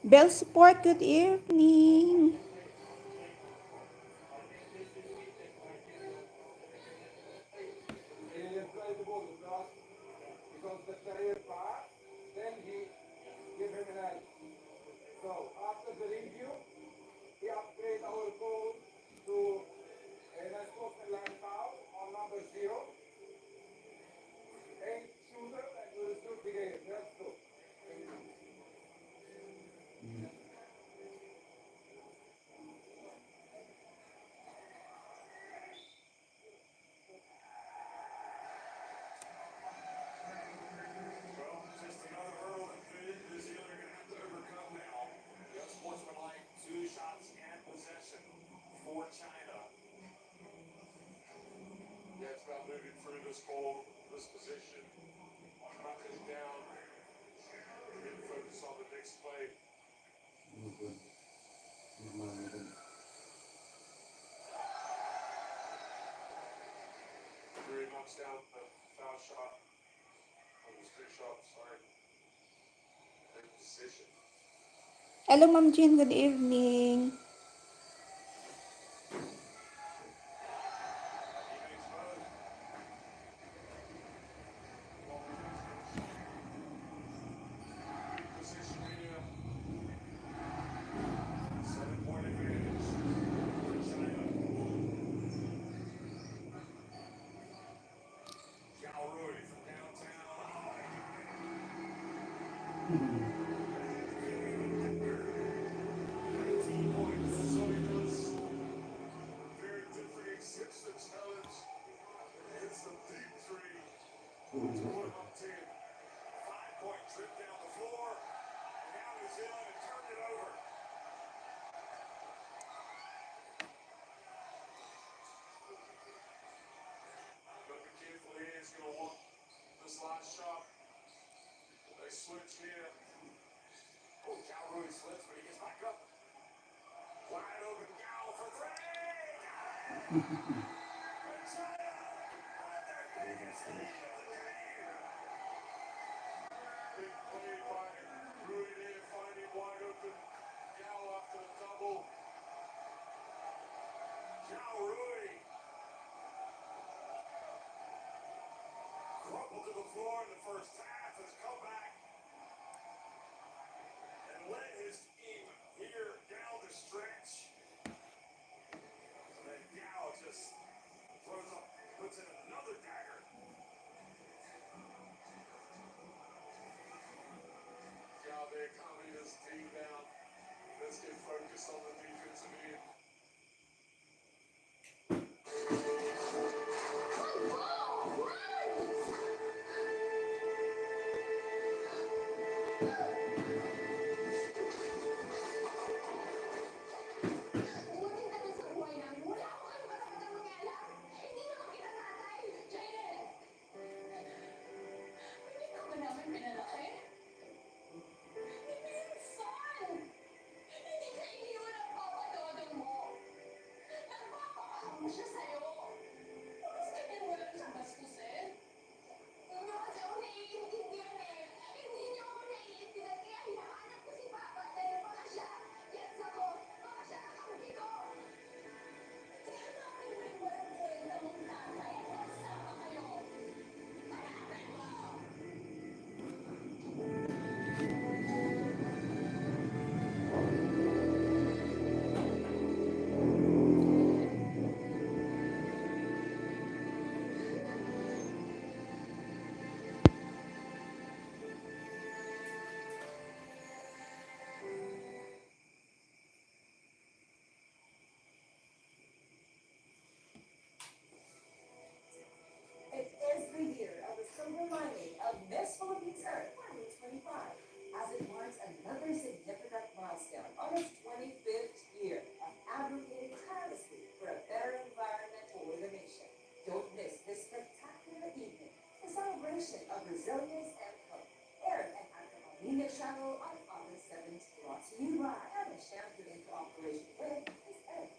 Bell Support, good evening. Hello, Ma'am Jean, good evening. another significant milestone on its 25th year of advocating tirelessly for a better environment for the nation. Don't miss this spectacular evening, the celebration of resilience and hope. Aired at Acapulco Channel on August 7th, brought to you by and shared in cooperation with is Eric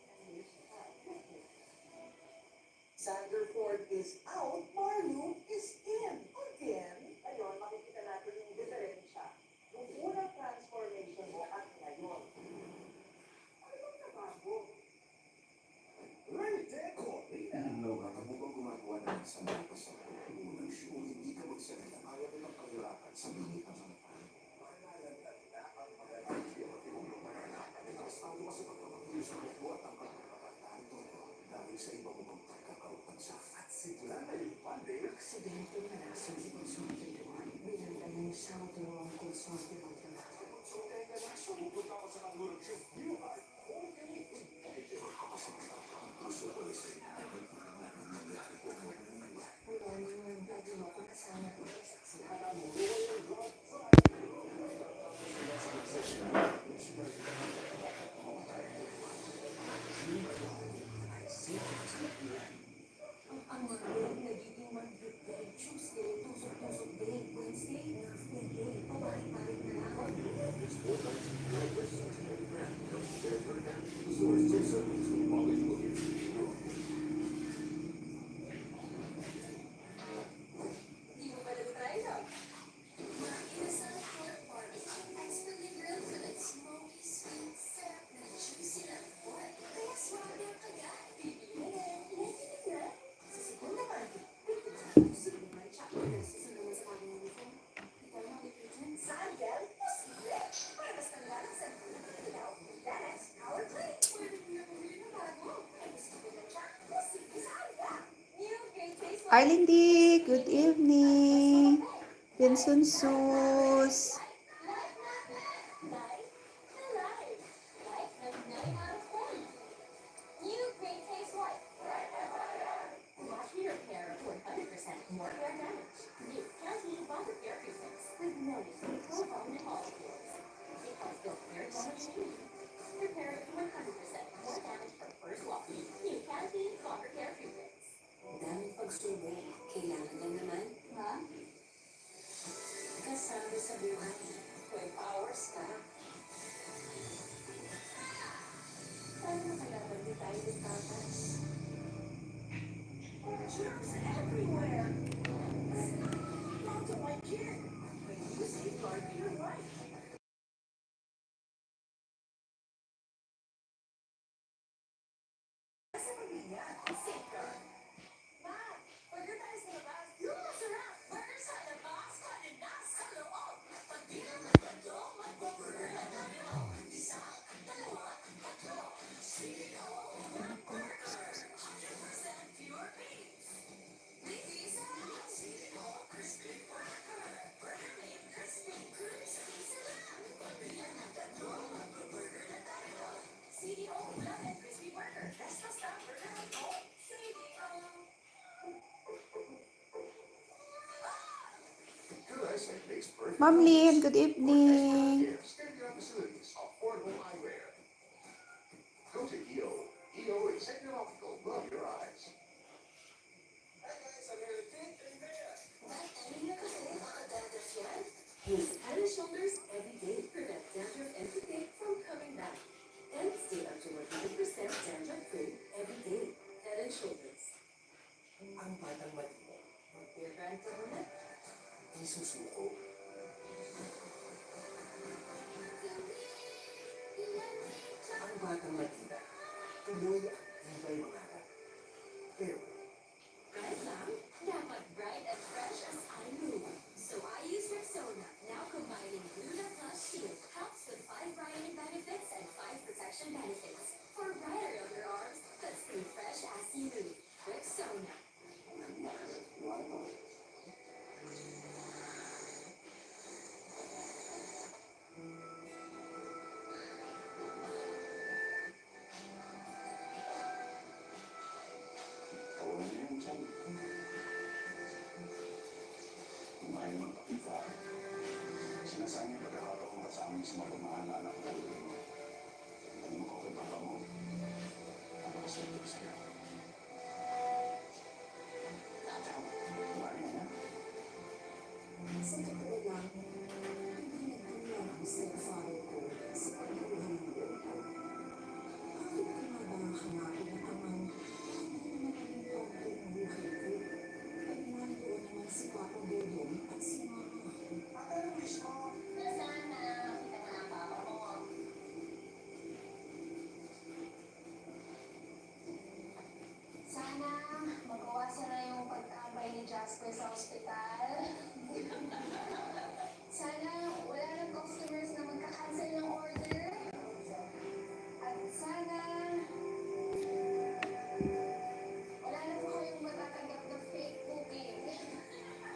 Sandra Ford is out, Mario is in again. Ngayon, makikita natin yung diferensya. Nung unang transformation mo at ngayon. Ano bang nabago? Right there, Corina. No, nakabukang gumagawa ng isang pasok. Unang show, hindi ka magsalita. Ayaw nilang pahirapan. Sabihin ka ng pan. Pangalantan na ang mga idea at tinulong na kailangan. Tapos tayo kasi pagpapatuloy sa kukuha at ang pagpapatahan to. Dahil sa iba mo kong pagkakaroon sa at sigla na yung pandemic. Aksidente na nasa si Consorte Duan. Binanda niya sa tulong Consorte ng trabaho. Consorte na nasa pupunta ko sa kanulog siya. You are okay. Kahit yung kapasama. Gusto ko na sa inyo. Wala naman. Lagi mo ako kasama ko sa saksihan mo. Ang mga nagiging mag-good day, Tuesday, tusok-tusok day, Wednesday, nerve day, pabalik-balik na lang. Di mo pa nag-try, no? Inasal pork barbie ang expertly grilled for that smoky, sweet, sarap na juicy na pork. Kaya swabe ang kagat. Sa segunda parte, posible ba ang chocolate sa naman sa pag-iinifon? Ikaw ang detergent. Saan yan? Posible. Para mas tanggalang sa ilaw. That's our play. Pwede mo na bumili na bago. Ay, gusto ko na siya. Posible sa alga. New great taste. Arlindy, good evening. Benson Sus. New Great Taste White. Wash your hair for 100% more hair damage. New Candy Bond Hair Treatments with no nicotine molecules. It helps build hair damage immunity. Repair 100% more damage from first wash. New Candy Bond Hair Treatments. Daming pagsubok, kailangan lang naman, ha? Kasama sa buhay, 12 hours ka. Paano kalaban di tayo nagtatas? Germs everywhere! Not to my kid! When you safeguard your life. Sa pamilya, safeguard. Ma, burger tayo sa labas. Yung masarap! Burger sa labas, kanin na sa loob. Pag di naman ito, mag-burger na tayo. Isa, dalawa, tatlo. CEO ng burger. 100% pure beef. Beefy sa CEO crispy burger. Burger beef crispy. Crispy sa lang. Pag di naman tatlo, mag-burger na tayo. CEO Ulam and Crispy Burger. Basta burger at home. CEO. Good eyesight makes perfect. Ma'am Lynn, good evening. State-of-the-art facilities, affordable eyewear. Go to EO. EO Executive Optical. Love your eyes. Hey guys, I'm here to take thing there. Use Head and Shoulders every day to prevent dandruff and fatigue from coming back. And stay up to 100% dandruff-free every day. Head and Shoulders. Ang batang matino, Your grand ka muna. di susuko. Ang batang matino, tuloy ang tibay mangarap. Pero, Bright lang, dapat bright and fresh as I move. So I use Rexona, now combining Luna Plus Shield. Helps with 5 brightening benefits and 5 protection benefits. For brighter underarms that stay fresh as you move. Rexona. Ako mismo ay umaalala ko talaga mo. Hindi mo ko kay papa mo. Napakaswerte ko sa'yo. Lahat ako, kumari na. Sa totoo lang, hindi nagkulang ang stepfather ko sa pagkuhan ng buko. Bakit ko nga ba hanapin ang amang hindi naman naging parte ng buhay ko? Ay nandoon naman si Papa Dodong at si Mama. Ano wish mo? Sana makita mo ang papa mo. Sana magawasan na yung pagtambay ni Jasper sa ospital. Sana wala ng customers na magka-cancel ng order. At sana wala na po kayong matatanggap na fake booking.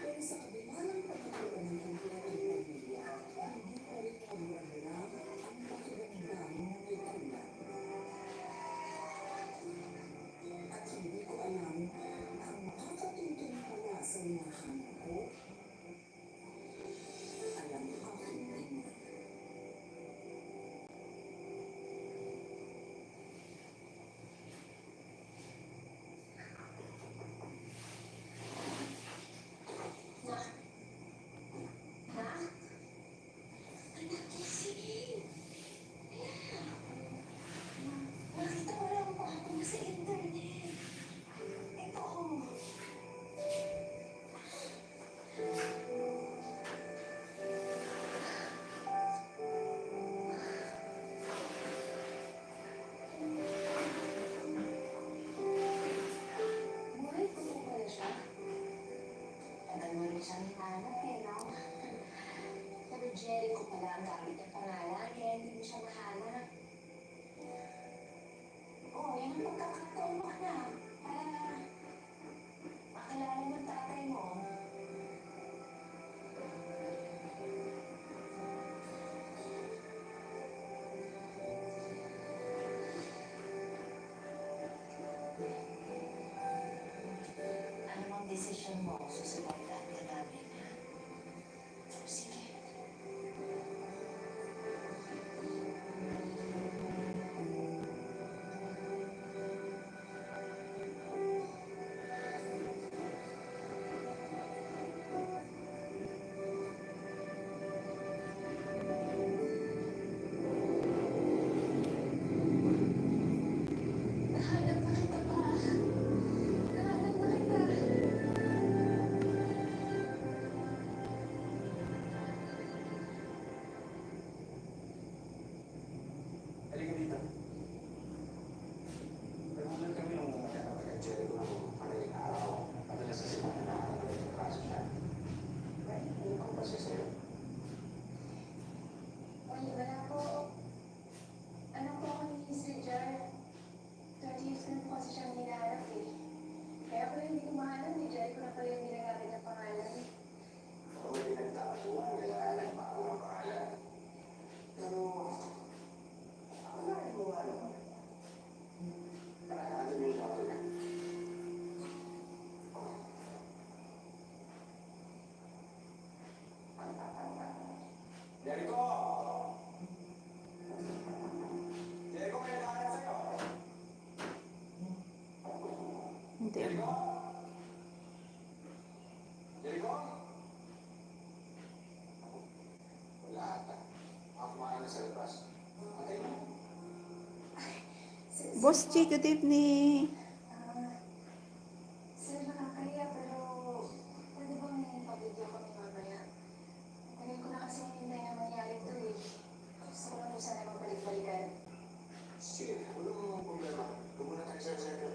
Pero sa kabila ng pagkakaroon ng kultura ng pamilya, hindi pa rin nagwawala ang pakiramdam na may kalat. At hindi ko alam na ang makakatutong pala sa hinahanap ko, alam ko hindi na. Na? Na? Anak, gising! Nakita ko lang po ako sa internet. Ito ako. Buhay ko po pala siya. Tagal mo rin siyang hinahanap eh, no? Pero Jericho pala ang gamit ng pangalan, kaya hindi mo siya mahanap. Oo, yan ang pagkakataon mo na. Para makilala mo ang tatay mo. Ano bang desisyon mo? Susuportahan ka namin. Sige. Nahanap na kita pa. Nahanap na kita. Halika dito. Nagulat kami nung nakapag-Jerry ko ng madaling araw. Madalas sa simana na nagkatraso siya. Ay, hindi ko kasi sa'yo. Ay, wala po. Ano po ako ni Mr. Jar? 30 years ko na po kasi siyang hinahanap eh. Kaya pala hindi ko mahanap ni Jericho na pala yung ginagamit ng pangalan. Kung may pinagtapuan, kaya nagbago ng pangalan. Pero, akalain mo nga naman. Parang natin yung sabi na. Jericho! Jericho, may nakahanap sa'yo. Hindi. Jericho? Jericho? Wala ata. Ako kumain na sa labas. Antay mo. Boss G, good evening. Sir, nakakaya pero pwede bang pabidyo kami mamaya? Tagal ko na kasi hindi na mangyari ito eh. Gusto ko na po sana magbalik-balikan. Sige, walang problema. Pumunta tayo sa center.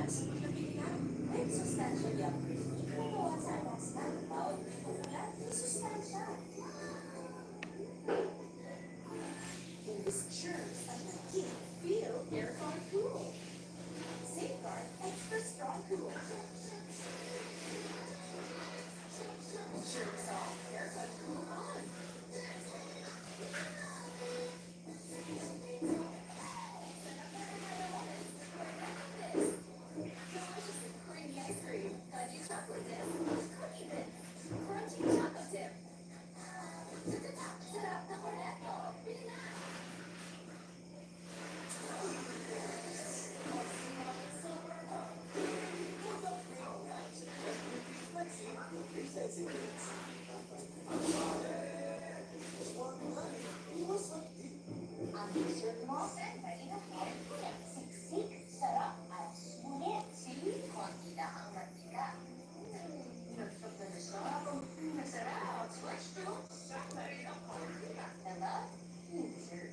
sa pagkabilang. May sustansya niya. Kumuha sa alas na. Bawat pinag-ulan, may sustansya. These germs are the key. Feel aircon cool. Safeguard extra strong cool. Germs off, aircon cool on. Delicious and creamy ice cream. Fudgy chocolate dip. Cookie bits. Crunchy choco dip. Sarap na cornetto. Bili na! Ang dessert mo, maingat mo, siksik, sarap, at sulit. See, konti na ang mantika. Masarap, masarap. Switch to Sunday ang mantika. Diba? Dessert.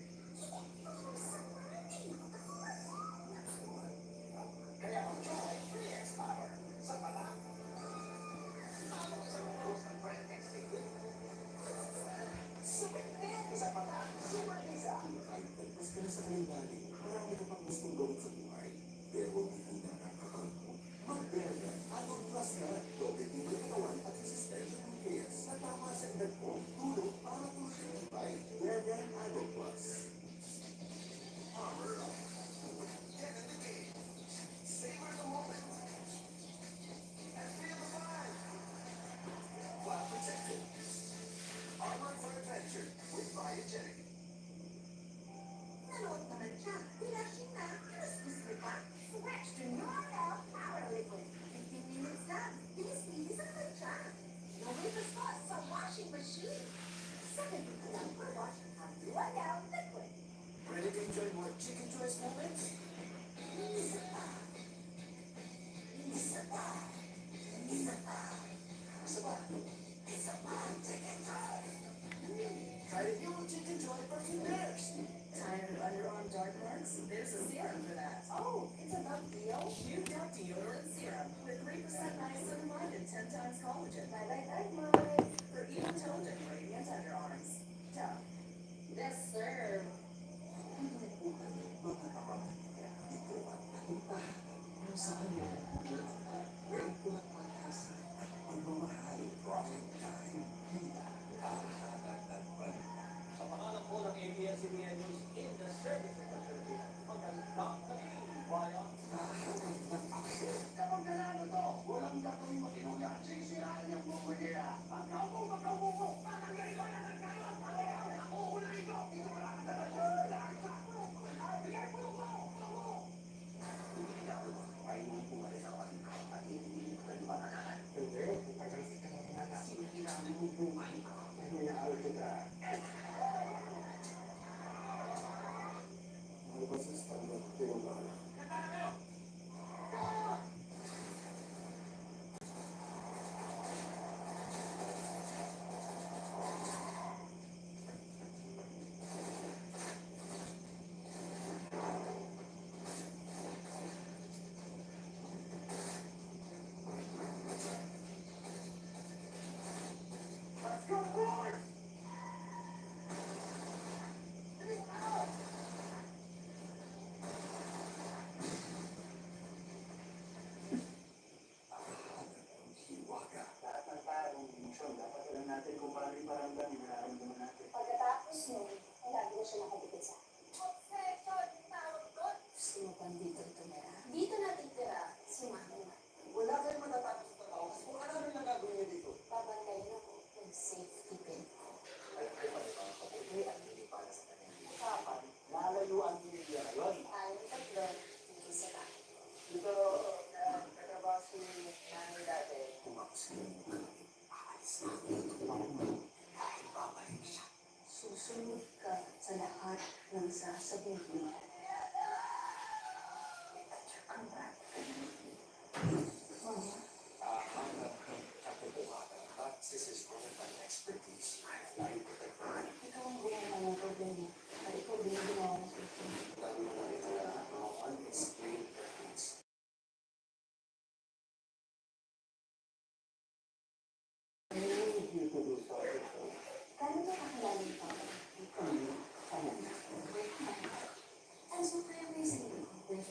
Kaya mag-try 3X Power sa pala. Isa pa na, super pizza. Ay, mas ka na sa kalendarin. Marami ka pang gustong gawin sa buhay. Pero hindi na nakakal mo. Mag-Berga, Adult Plus na. Doble din ang katawan at resistensya ng KS na tama sa edad mo. Tulog para tulog-ibay. Berga Adult Plus. Power up. Get in the game. Savor the moment. And feel the vibe. While protected. Armor for adventure with Biogenic. Nanood naman siya. Pinashin na. Christmas pa. Switch to L'Oreal Power Liquid. 15 minutes lang. Bilis-bilis ang kanya. No wait spot sa washing machine. Second ka lang for wash ang L'Oreal Liquid. Ready to enjoy more chicken choice moments? Isa pa. Isa pa. Isa pa. Isa pa. Isa pa. Chicken joy. Try the new Chicken Joy Perfume Bears. Tired of underarm dark marks? There's a serum for that. Oh, it's a bug deal. New Dove Deodorant Serum with 3% niacinamide and 10 times collagen. Bye. For even toned and radiant underarms. Dove. Yes, sir. Mga kapamilya, ito ang tagumpay kung saan mo ngayon ko ang pag-asa at pagmamahal from time hindi kahatatagpan. Sa pangalan po ng ABS-CBN News in the service of the Philippines, magandang gabi, bayan. Kahanap ng aksyon. Kapag nanalo to, walang gagawin matinula. Sisirain ang buko nila. Pagkaupo. Patanggalin ko na ng kayo. Ako ulit ito. Ito wala ka talaga. Bigay mo ko. Hindi ako. Ay, pumalis ako. At hindi ko na lumatakan. Pero, pagkakita ka ng mga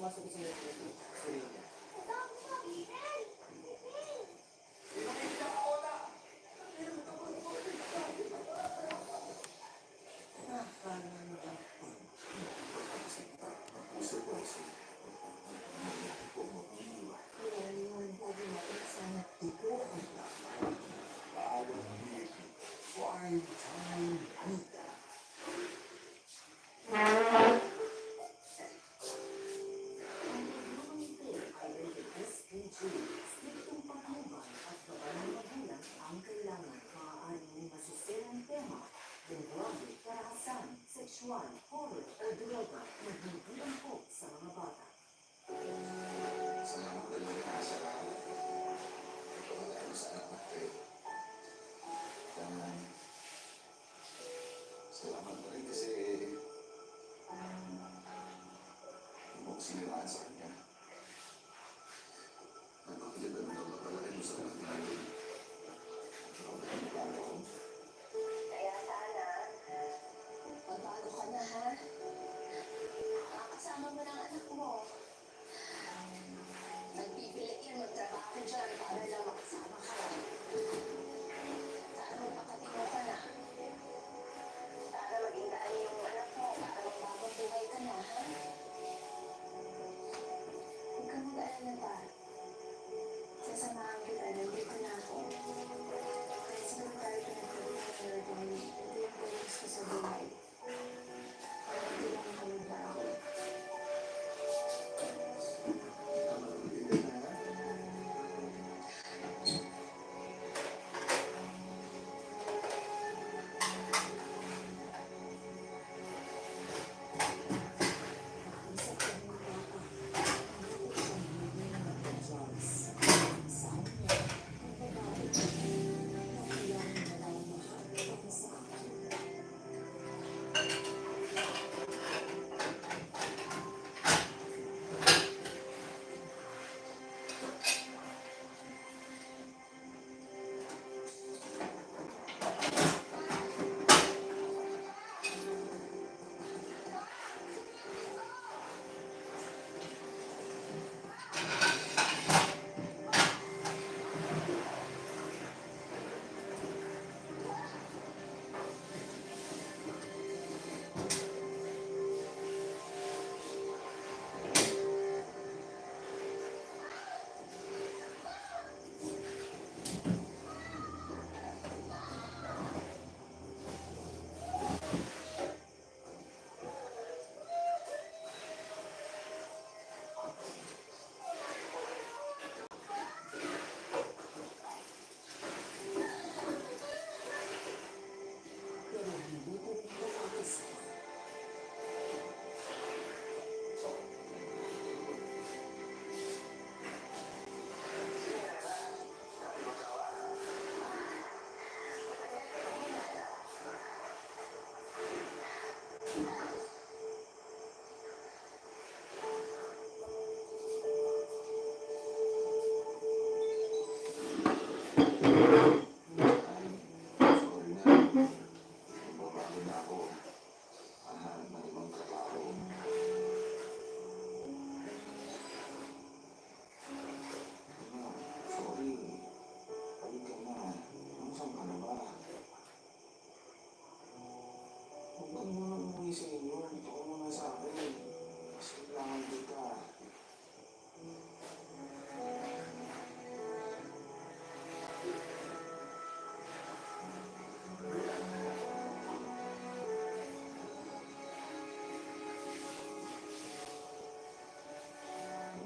pumasok ko sa mga Serena. Sexual, horror, o droga na hindi angkop sa mga bata. Sa mga magaling na kasalanan, ito na tayo sa anak natin. Dan, salamat na rin kasi hindi mo ko siniraan sa kanya. Napakaganda na daw napalaki mo sa anak natin. Napakaganda mo plano ko. Kaya sana, magbago ka na ha? Makakasama mo ng anak mo. Nagpipilit yan magtrabaho dyan para lang makasama ka. Sana magpakatino ka na. Para maging daan yung anak mo, para magbagong buhay ka na, ha? Huwag kang mag-alala pa. Sasamahan kita, nandito na ako. Kahit siguro tayo pinagkaroon dahil ito yung focus ko sa buhay. Para hindi lang makalagla ako. Isip ka ng bata, ang isang hindi na drugs. Saan niya, ang babae, na kailangan na lang mahal para sa akin. Pero hindi ko rin nakakasama. Sorry na. Magbabago na ako. Hanap ng ibang trabaho. Sorry. Balik ka na. Nasaan ka na ba? Huwag ka muna umuwi sa inyo. Dito ka muna sa akin. Mas kailangan kita.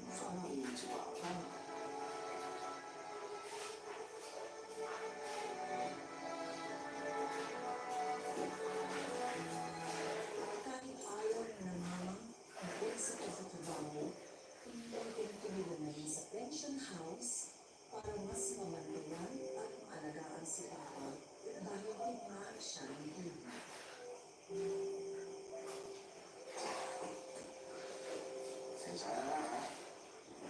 Sana iyon si Papa. Kahit ayaw na ng mama, nag-exit ka sa trabaho, hindi ko pinatuloy na rin sa pension house para mas mamantayan at maalagaan si Papa dahil tinmaan siya ng baby. Sensya na ha.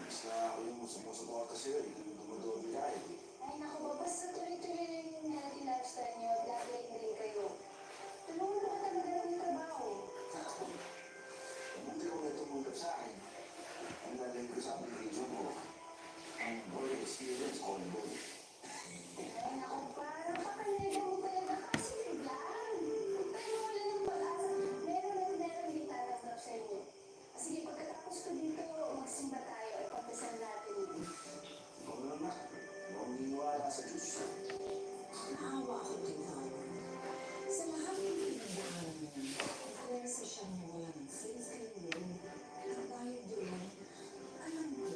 Basta ako yung sumusuporta sa'yo. Ikaw yung dumadobi ka eh. Ay naku ba, basta tuloy-tuloy lang yung healthy lifestyle niyo. Lagay din kayo. Tulungan naman talaga ng trabaho. Mabuti ko na tumanggap sa akin. pinalagay ko sa application mo. And more experience on board. Ay, naku, parang pakanega mo talaga kasi biglaan. Pero wala nang pag-asa. Meron din tatanggap sa inyo. Sige, pagkatapos ko dito, magsimba tayo at pagkasal natin yun. Oo naman. Maniniwala sa Diyos. Naawa ako din ako. Sa lahat ng pinagdaanan mo, interesa siyang wala ng faith in you. Ang dahil doon, alam ko,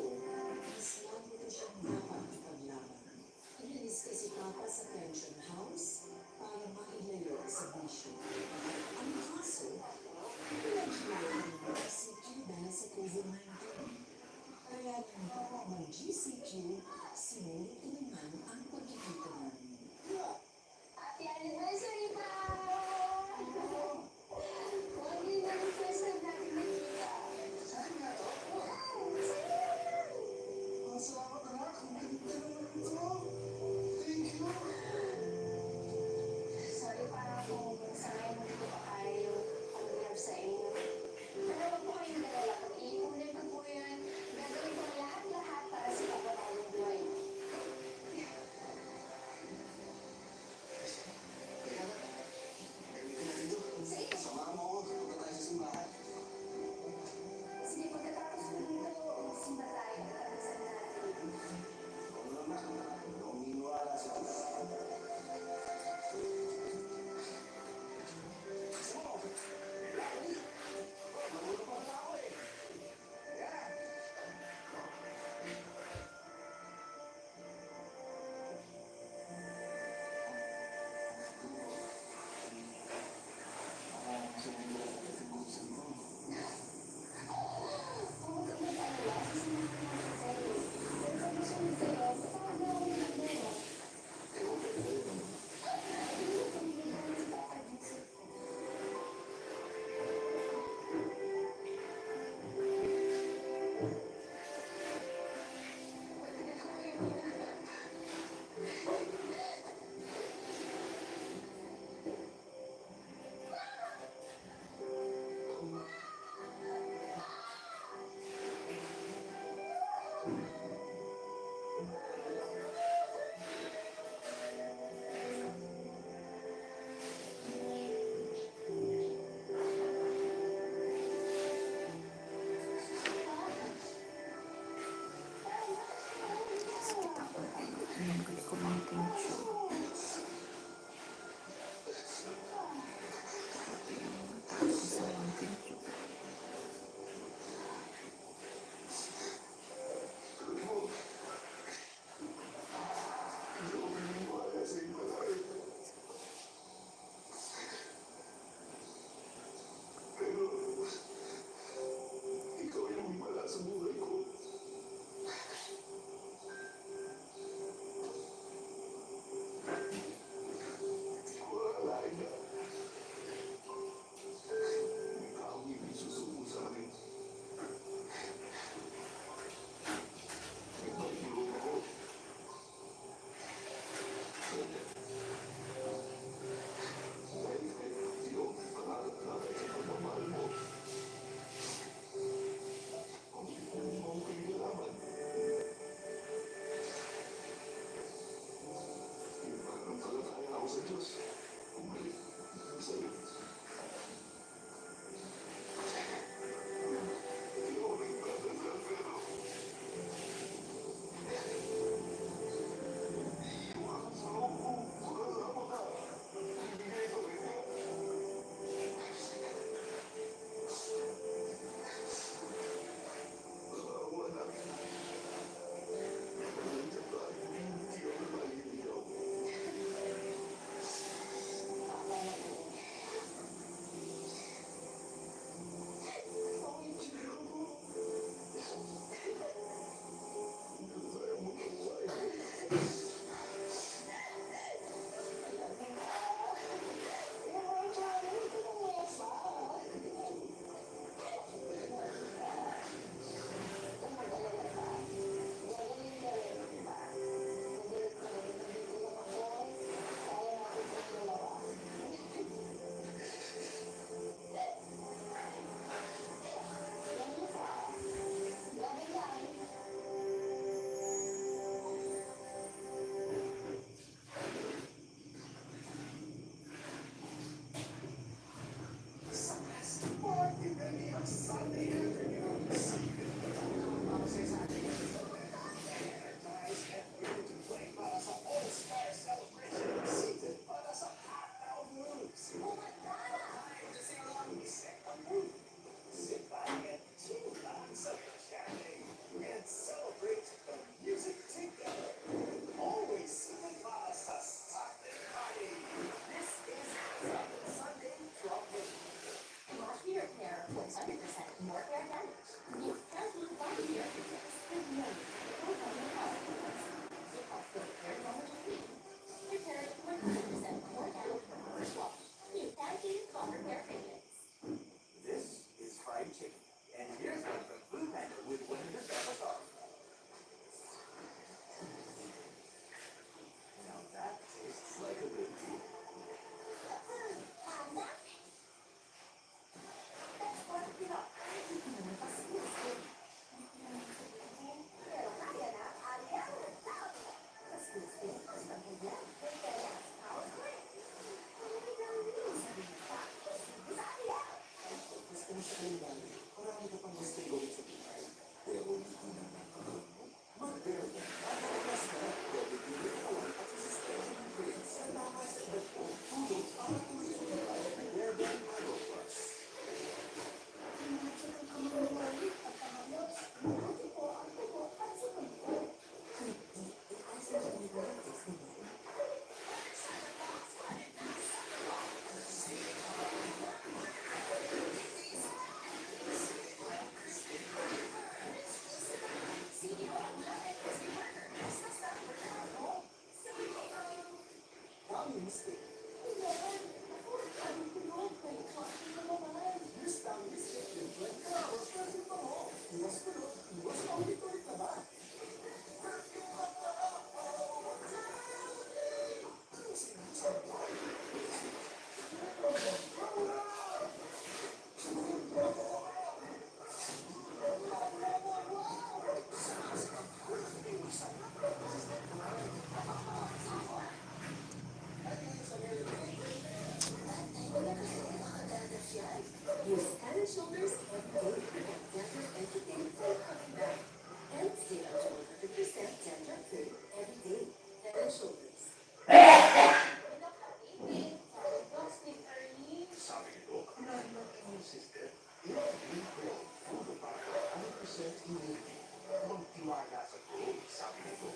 100% gender food every day. Head and Shoulders. Pinakainit, sabi ko, Steve Ernie. Sabi nito, unahin ng immune system. Love Green Pro. Puro para 100% immunity. Magtiwala sa growth. Sabi nito,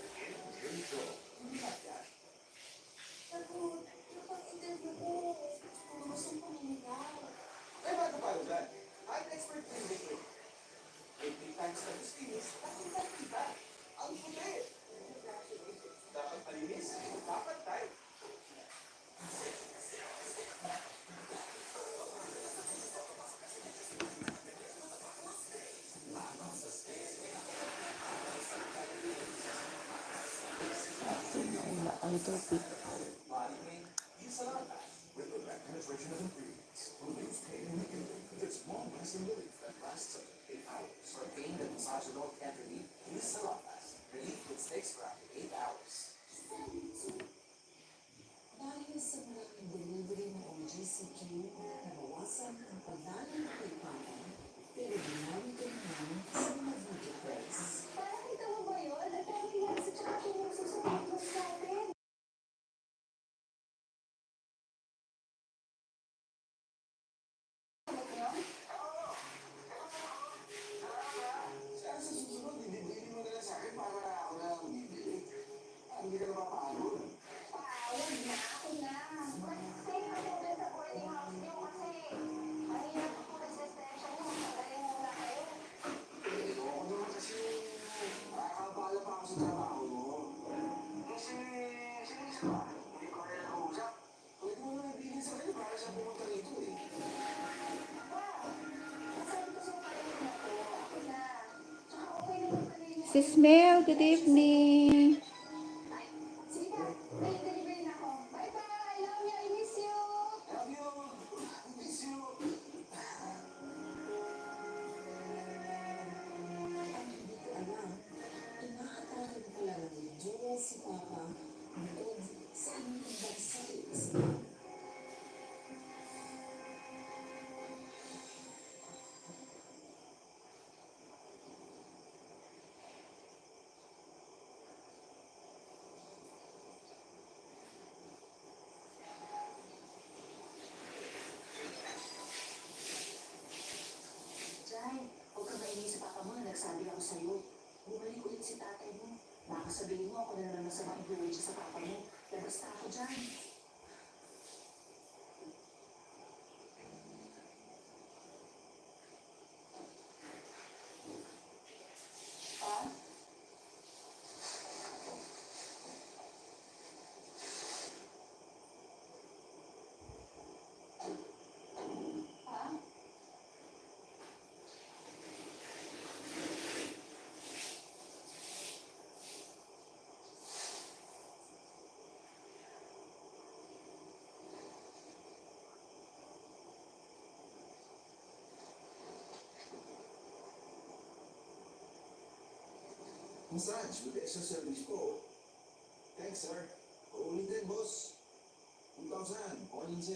Green Pro. Hindi lang yan. Sagot, yung pang-interview ko. Gusto mo siyang pamiligaw. Ay, bago tayo dyan. I'm expert in liquid. 80 times na gustinis, nakita. Ang puti. Dapat malinis, dapat tayo. Naula ang tubig. Malimig, yung salata. With the back penetration of ingredients, relieves pain immediately with its long-lasting relief that lasts up to 8 hours. For pain that massagable can't relieve, use Salapas. Relief that takes for up to 8 hours. Dahil sa malaking delivery ng OGCQ, nabawasan ang pagdalo ng pagpapan, pero ginamit ko naman sa mga video press. Parang kita mo ba yun? Ang dami nga sa tsaka kung magsusupport mo sa atin. Sana sa susunod, bibili mo na lang sa akin para ako na ang bibili. Hindi ka na mapagod. Huwag na, ako na. Stay na ako dun sa boarding house niyo kasi mahirap ako resistensya niyo. Magaling muna kayo. Eh, oo naman kasi makakabala pa ako sa trabaho mo. Kasi, sino isa ba? Hindi ko rin nakausap. Pwede mo naman ibigin sa kanya para siya pumunta rito eh. Wow! Masabi ko sa'yo kayo na to. Ako na. Tsaka okay naman pala yung... Sis Mel, good evening. Sige na, may delivery na ako. Bye-bye! I love you! I miss you! Love you! Miss you! Ang hindi ko alam, inaatake ko pala ng Joel si Papa bukod sa aming bansa. Jai, huwag kang maingay sa papa mo na nagsabi ako sa'yo. Bumalik ulit si tatay mo. Baka sabihin mo ako na naman masamang influensya sa papa mo. Labas na ako dyan. Ha? Ha? Massage with extra service po. Thanks, sir. Uulitin, boss. 2,000, all in 6.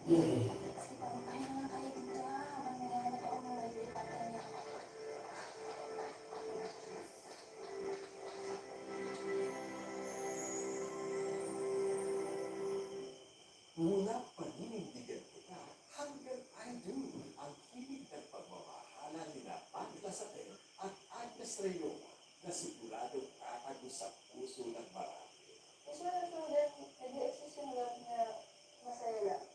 Sige, paano naman kayo dito habang naghahanap ako ng malilipat ka niya. Mula paninindigan kita hanggang I do ang hilig ng pagmamahala nila Agnes Aten at Agnes Rayona na siguradong tatago sa puso ng marami. Mas wala po din, nag-exist yung love na masaya lang.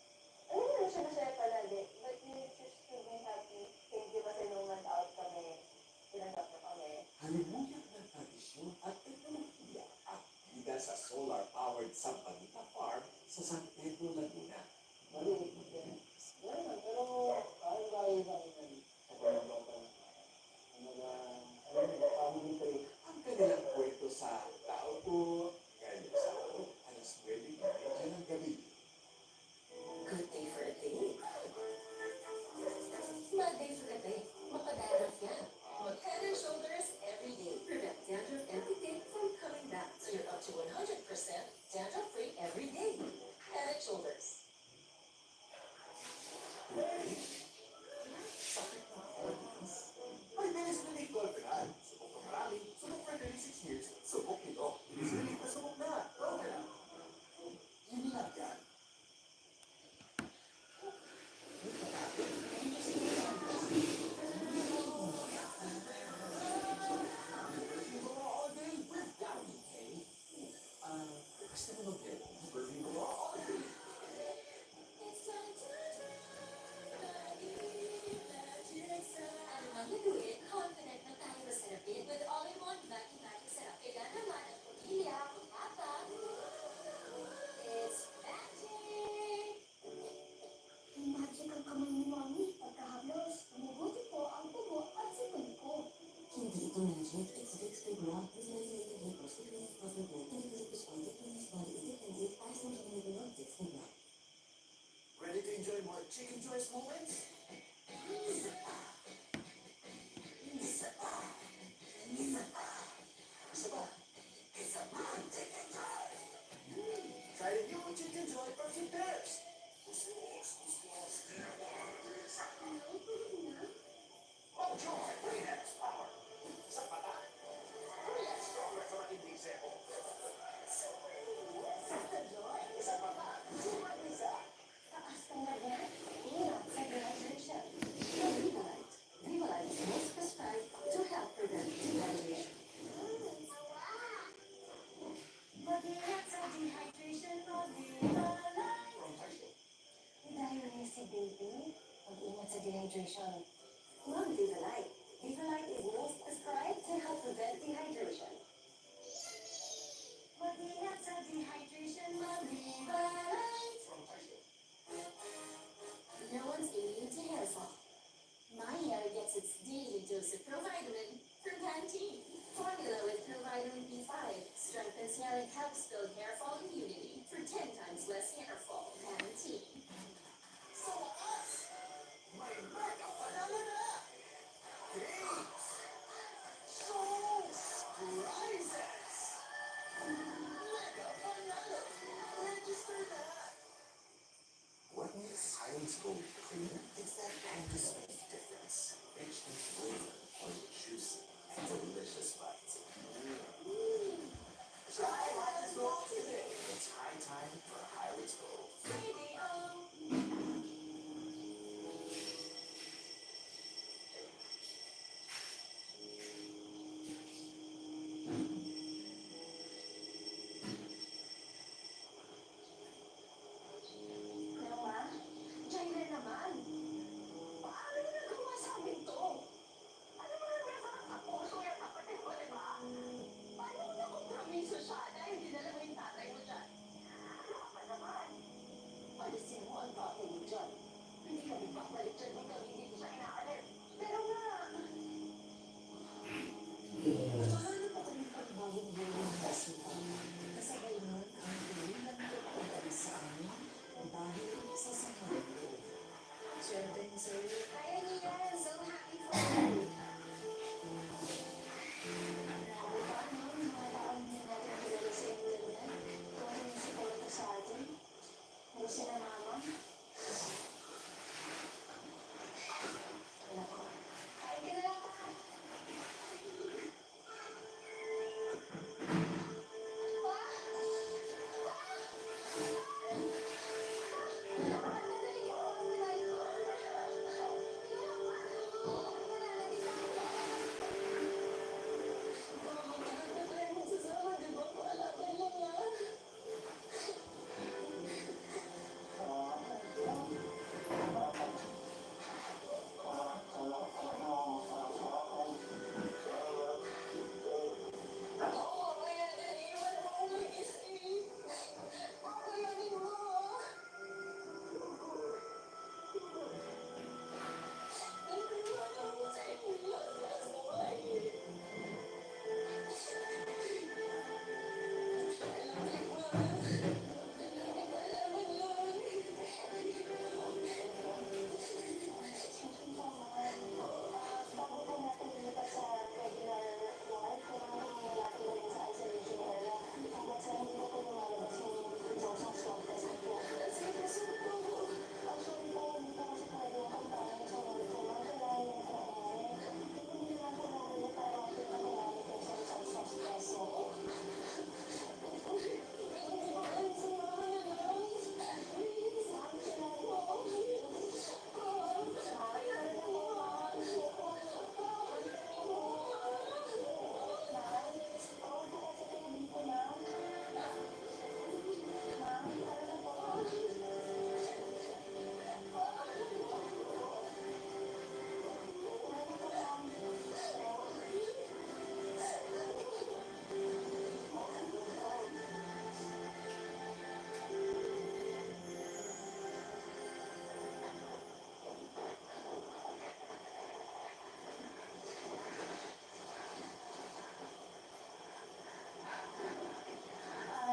Alam mo naman siya masaya palagi, but you choose to be happy. Thank you kasi nung nag-out kami, tinanggap na kami. Halimuyak ng tradisyon at teknolohiya at bida sa solar-powered Sampanita Farm sa San Pedro, Laguna. Maliit din. Ganun, pero kaya-kaya lang yan. Sa pamilya. Family trip. Ang kanilang kwento sa tao ko ngayon sa alas 9:30 ng gabi. Good day for a date. Bad day for a day. Mapadadap yan. Mag-head and shoulders every day. Prevent dandruff and thick from coming back. So you're up to 100% dandruff-free every day. Head and shoulders. Sakit na organs. May bilis na Nick Golfenal. Subok na marami. Subok for 36 years. Subok ito. Bilis na Nick na subok na. Golfenal. Yun lang yan. All day with Downy K. Gusto mo mag-get? Superview mo all day. Ano man gagawin, confident na tayo sa sarapin with all-in-one Maki-Maki sarap. Kaya naman ang pamilya, pagkata. It's magic! Magic ang kamay ni Mami. Pagkahaplos, mabuti po ang tubo at sipon ko. Hindi ito magic. It's Vicks Big Rock. This medicated hair loss. It releases muscle growth. And it releases oil. It releases body independent. As long as you never know, Vicks Big Rock. Ready to enjoy more chicken choice moments? Try the new chicken joy perfume pairs. Mojoy, Kleenex power. Sa mata. Kleenex stronger sa matinding seko. Sa mata. Super isa. Taas ka na yan. Ingat sa dehydration. Vivalite. Vivalite is most prescribed to help prevent dehydration. Mag-ingat sa dehydration mo, Vivalite. From Tyson. Dahil niya si baby, mag-ingat sa dehydration. Love Vivalite. Vivalite is most prescribed to help prevent dehydration. Mag-ingat sa dehydration mo, Vivalite. From Tyson. No one's immune to hair fall. My hair gets its daily dose of provitamin from Pantene. Formula with provitamin B5 strengthens hair and helps build hair fall immunity for 10 times less hair fall. Pantene. Sa wakas, may mega panalo na! Games! Shows! Prizes! Mega panalo! Register na! What makes Silence Gold premium is that anti-space difference. Rich in flavor, on juicy, and delicious bites. Try Highlands Gold today. It's high time for Highlands Gold.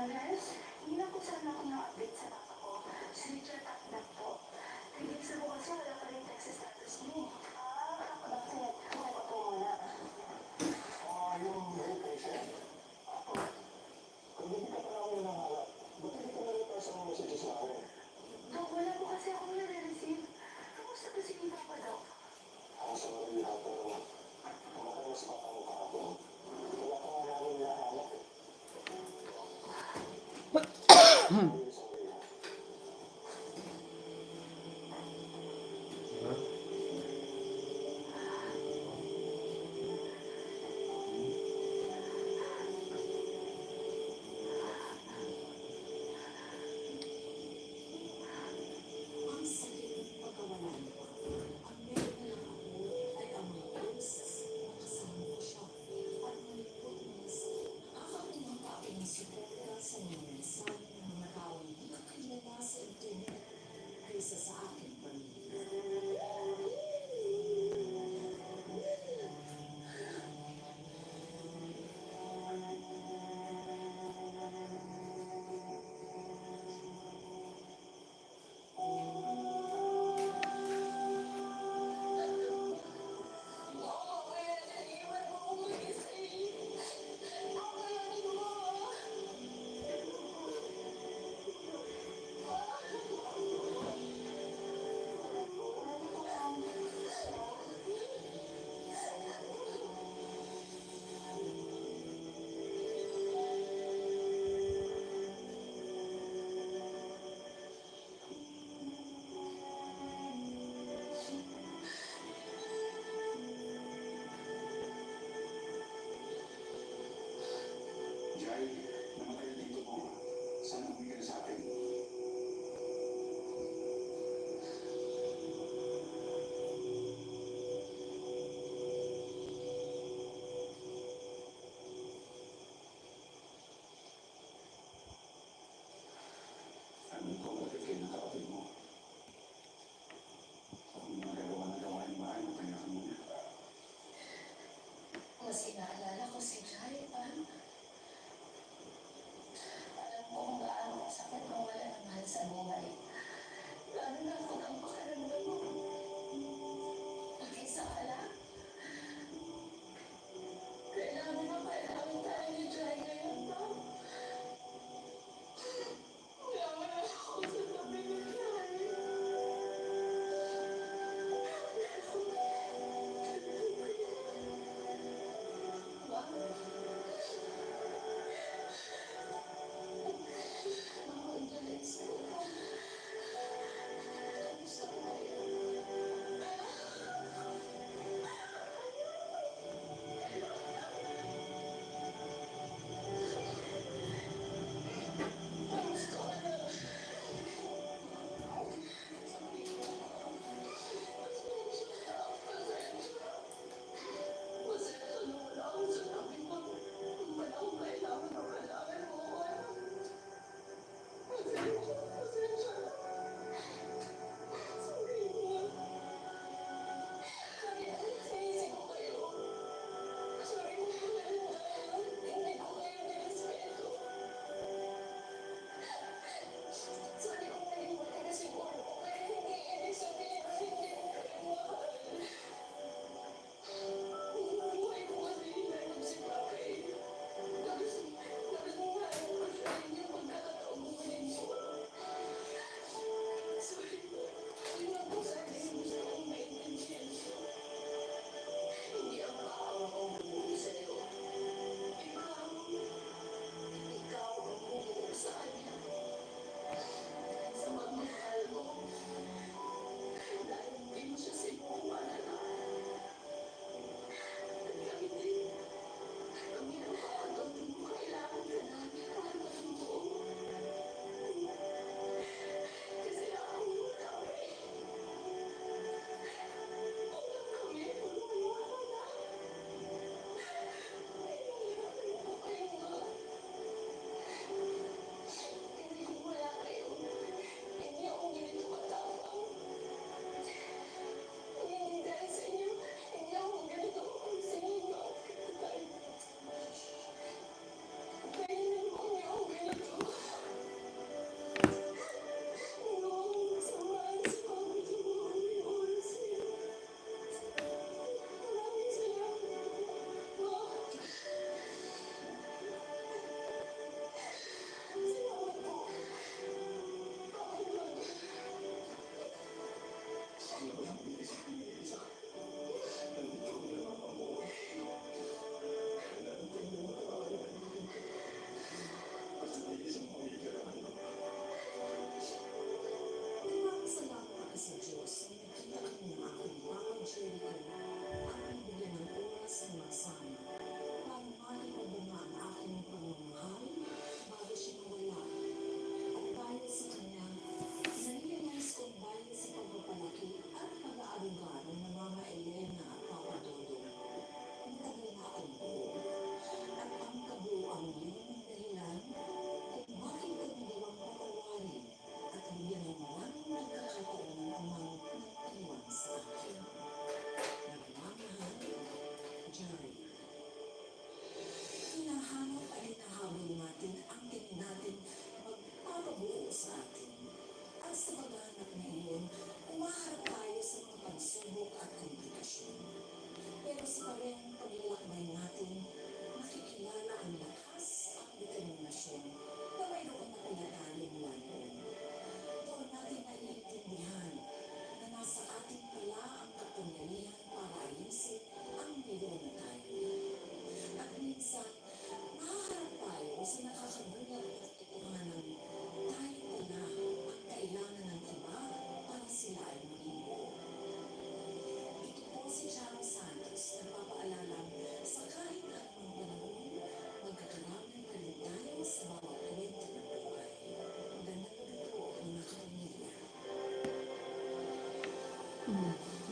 Nurse, hindi na po sana ako na-update sa papa ko. Si Richard Takdak po. 3 days na po kasi wala pa rin text status niya. Bakit? Bakit po muna? Yung very patient. Kung hindi ka pa namin nangalap, ba't hindi ka nalipasa ng messages namin? Dok, wala po kasi akong nare-receive. Kamusta po si Papa, Dok? Ang sorry ha, pero kumakailas pa tayo kahapon. Wala ka nga namin nahanap eh. Sorry, sorry ha. Ang sakit ng pagkawalan ko. Ang meron na lang ako ay ang mga bruises na kasama ko siya. At may goodness. Ang aking mga kaping si Petra sa mga mensahe ng mga taong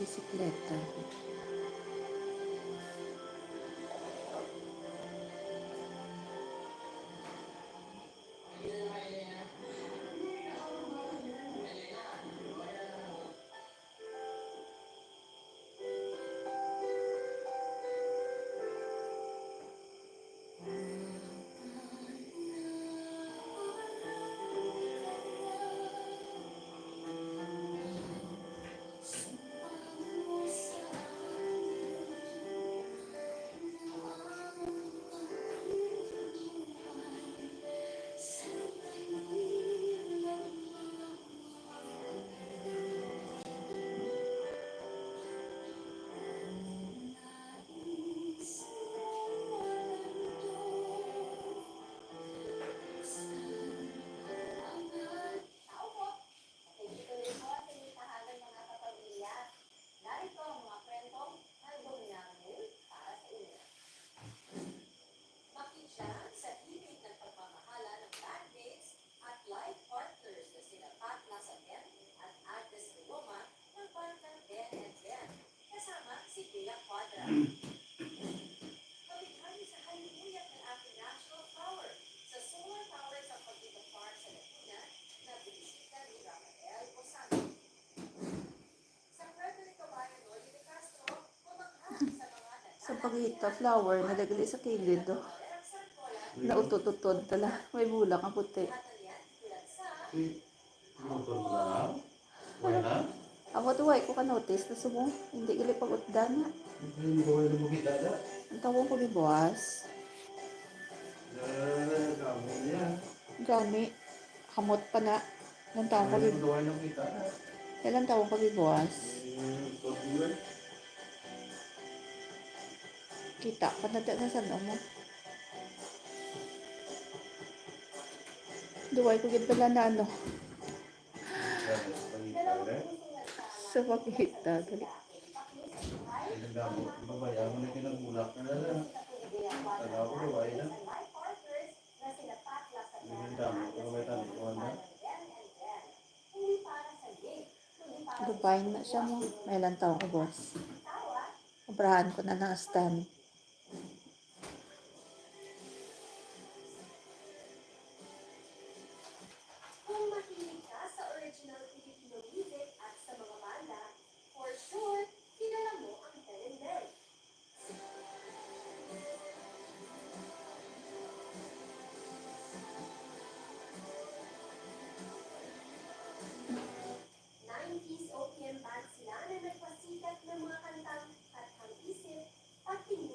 bisikleta. Tao po. Nandito rin po sa listahan ng mga kapamilya. Narito ang mga kwentong handog namin para sa inyo. Makityan sa himig ng pagmamahala ng bandmates at life partners na sina Pat Lasagen at Agnes Roma ng Barkang Ben and Ben, kasama si Bea Quadra. Mabighani sa halihuyat ng ating national flower sa solar power sa Pagdito Park sa Laguna na binisita ni Rafael Osano. Sa Frederick Cabayo Noli de Castro, mamangha sa mga Sa pagita, flower, nalagali sa kilid. Oh. Nautututod tala. May bulak ang puti. Motor mo lang? Wala na? Ako tuway ko ka-notice. Tapos mo, hindi gali pag-utda na. Hindi ko wala bukit ada. Ang tawang ko bibuwas. Kamu niya. Gani. Kamot pa na. Ilang taong ko Wala bibuwas. mo gawa ng kita. Ilang taong ko bibuwas. Pag-uwi. Kita pa na na sa mo. Duway ko gid pala na ano. Sa pagkita. Dali. Ilang damo. Babayaran mo na kinagulak na lang. Tanaw ko gawa na. Ilang damo. Babayaran mo na. Dubai na siya mo. May ilang taong ko boss. Abrahan ko na ng stand. Kung mahilig ka sa original Filipino music at sa mga banda, for sure, kilala mo ang Belen Bell. '90s OPM band sila na nagpasikat ng mga kantang Kathang Isip at Tingin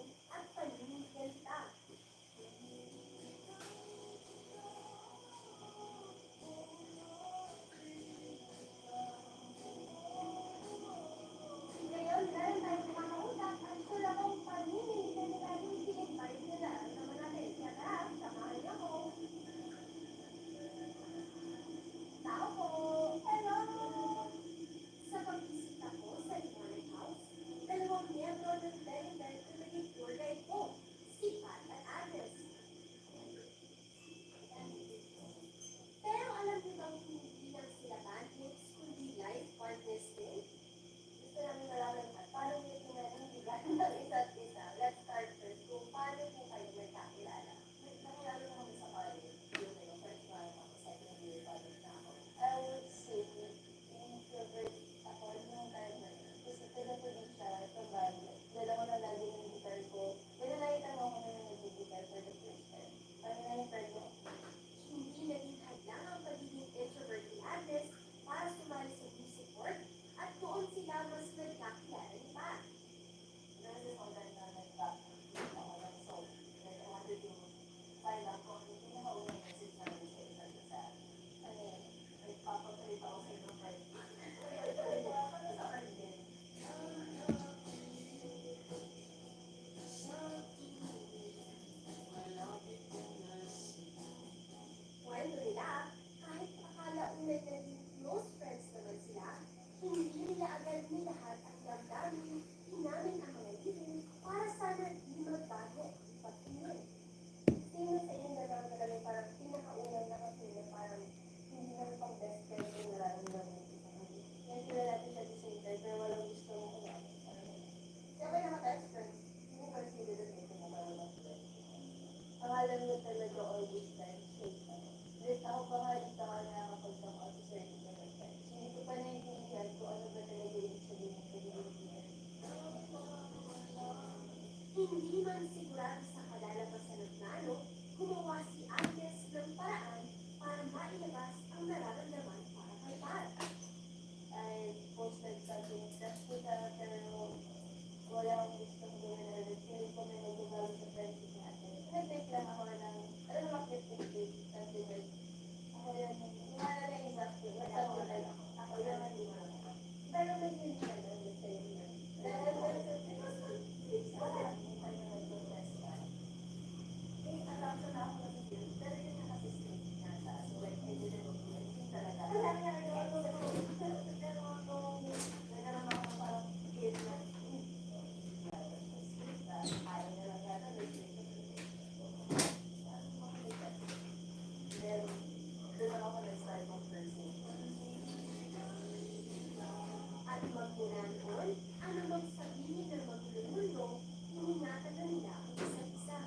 Mula noon, ano bang sabihin ng maglululo, iningatan na nila ang isa't isa.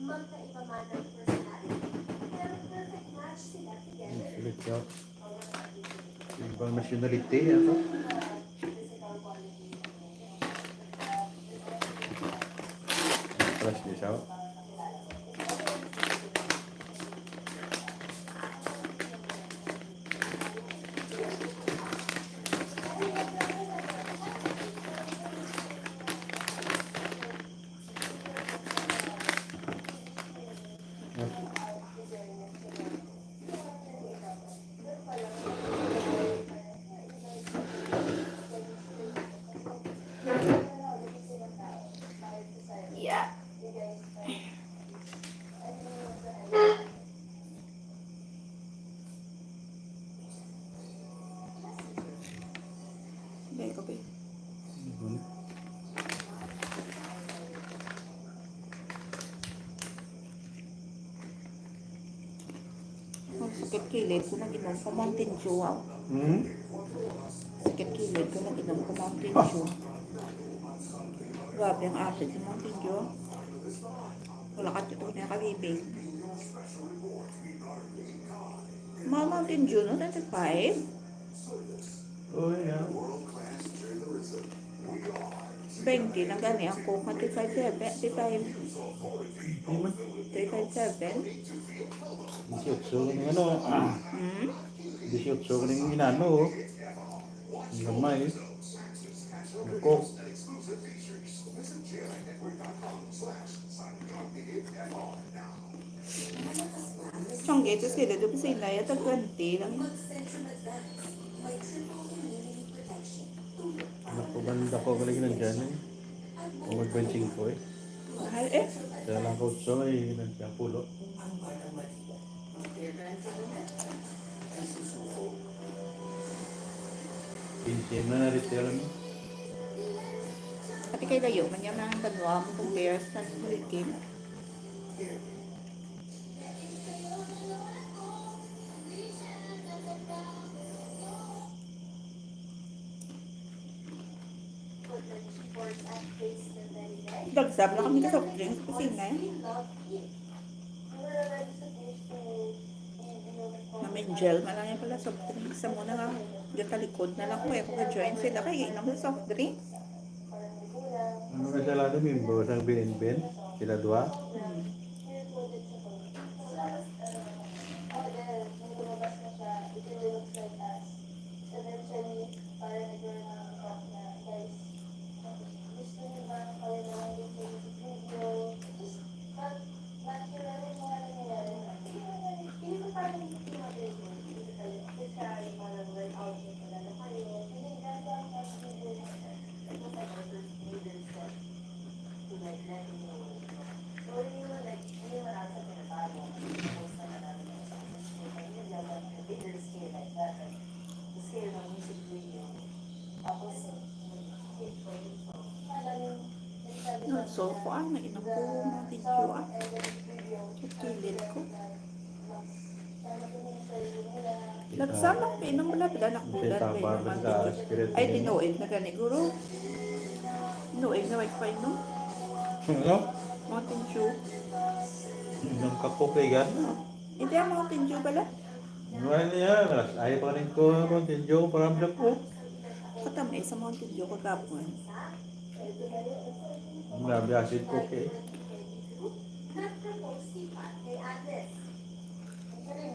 Magkaiba man ang personality, pero perfect match sila together. Sulit ka. Ibang nationality, ano? Plus niya siya. Yeah. Baik, kopi. Ang sakit kilid ko nag inom ko Mountain Dew. Wow. Sakit kilid ko nag inom ko Mountain Dew. Grabe ang acid sa Mountain Dew. Wala ka ito na kabibig. Mga Mountain Dew, no? 25? Oh, yeah. 20 lang gani ang Coke na 35. 357. 18 ka ng ano. 18 ka ng inano. Ang gamay. Ang coke. Siyang gate sila doon sa inay at 20 lang. Mag-Centrum Advance, may triple immunity protection. Napaganda ko galing ng dyan eh. Kung mag-benching ko eh. Mahal eh. Kaya lang ko sa eh. Nagkapulo. Ang Batang Manila. Fairbairn Government. Ay susuko. Pinsim na na-retail mo. Pati kay layo, manyam na ang banwa mo kung bears na hurricane. Put the keyboards at face the very next. Dagsab na kami sa soft drinks kasi na eh. Love it. We're already supposed to Namin gel, malaki pala soft drinks. Sa muna nga, dyan talikod na lang ko eh. Kung ka-join sila, kaya inom sa soft drinks. Ano na sila doon? Member ng BNB? Sila dua? Yun, so ko nainom ko mga video sa kilid ko. Dagsab lang, pinom mo lang, danak Kasi bulan. tabar na sa spirit. Ay, tinuig na gani, guro. Tinuig na may painom. Ano? Mountain Dew. Yung kakukligan? Hindi ang Mountain Dew pala. Ano niya? Ayaw pa rin ko continue para vlog ko. Katamay sa Mountain Dew ko kapon. Ang grabe acid coke eh. Not proposed si Pat kay Agnes. Actually,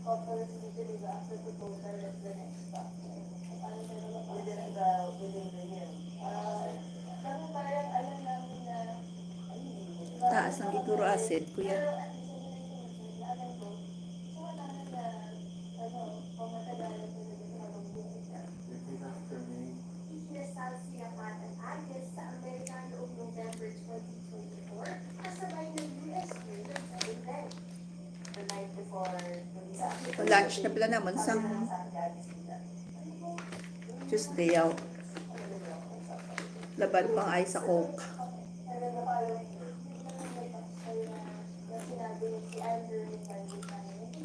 couples usually after proposal is the next step. Within the year. Kasi parang alam namin na Taas ng giguro acid, kuya. Ikinasal sila Pat at Agnes sa Amerika noong November 2024 kasabay ng US Year of Wedding Day. The night before the Lunch na pala naman sang Tuesday out. Laban pang ay sa Coke.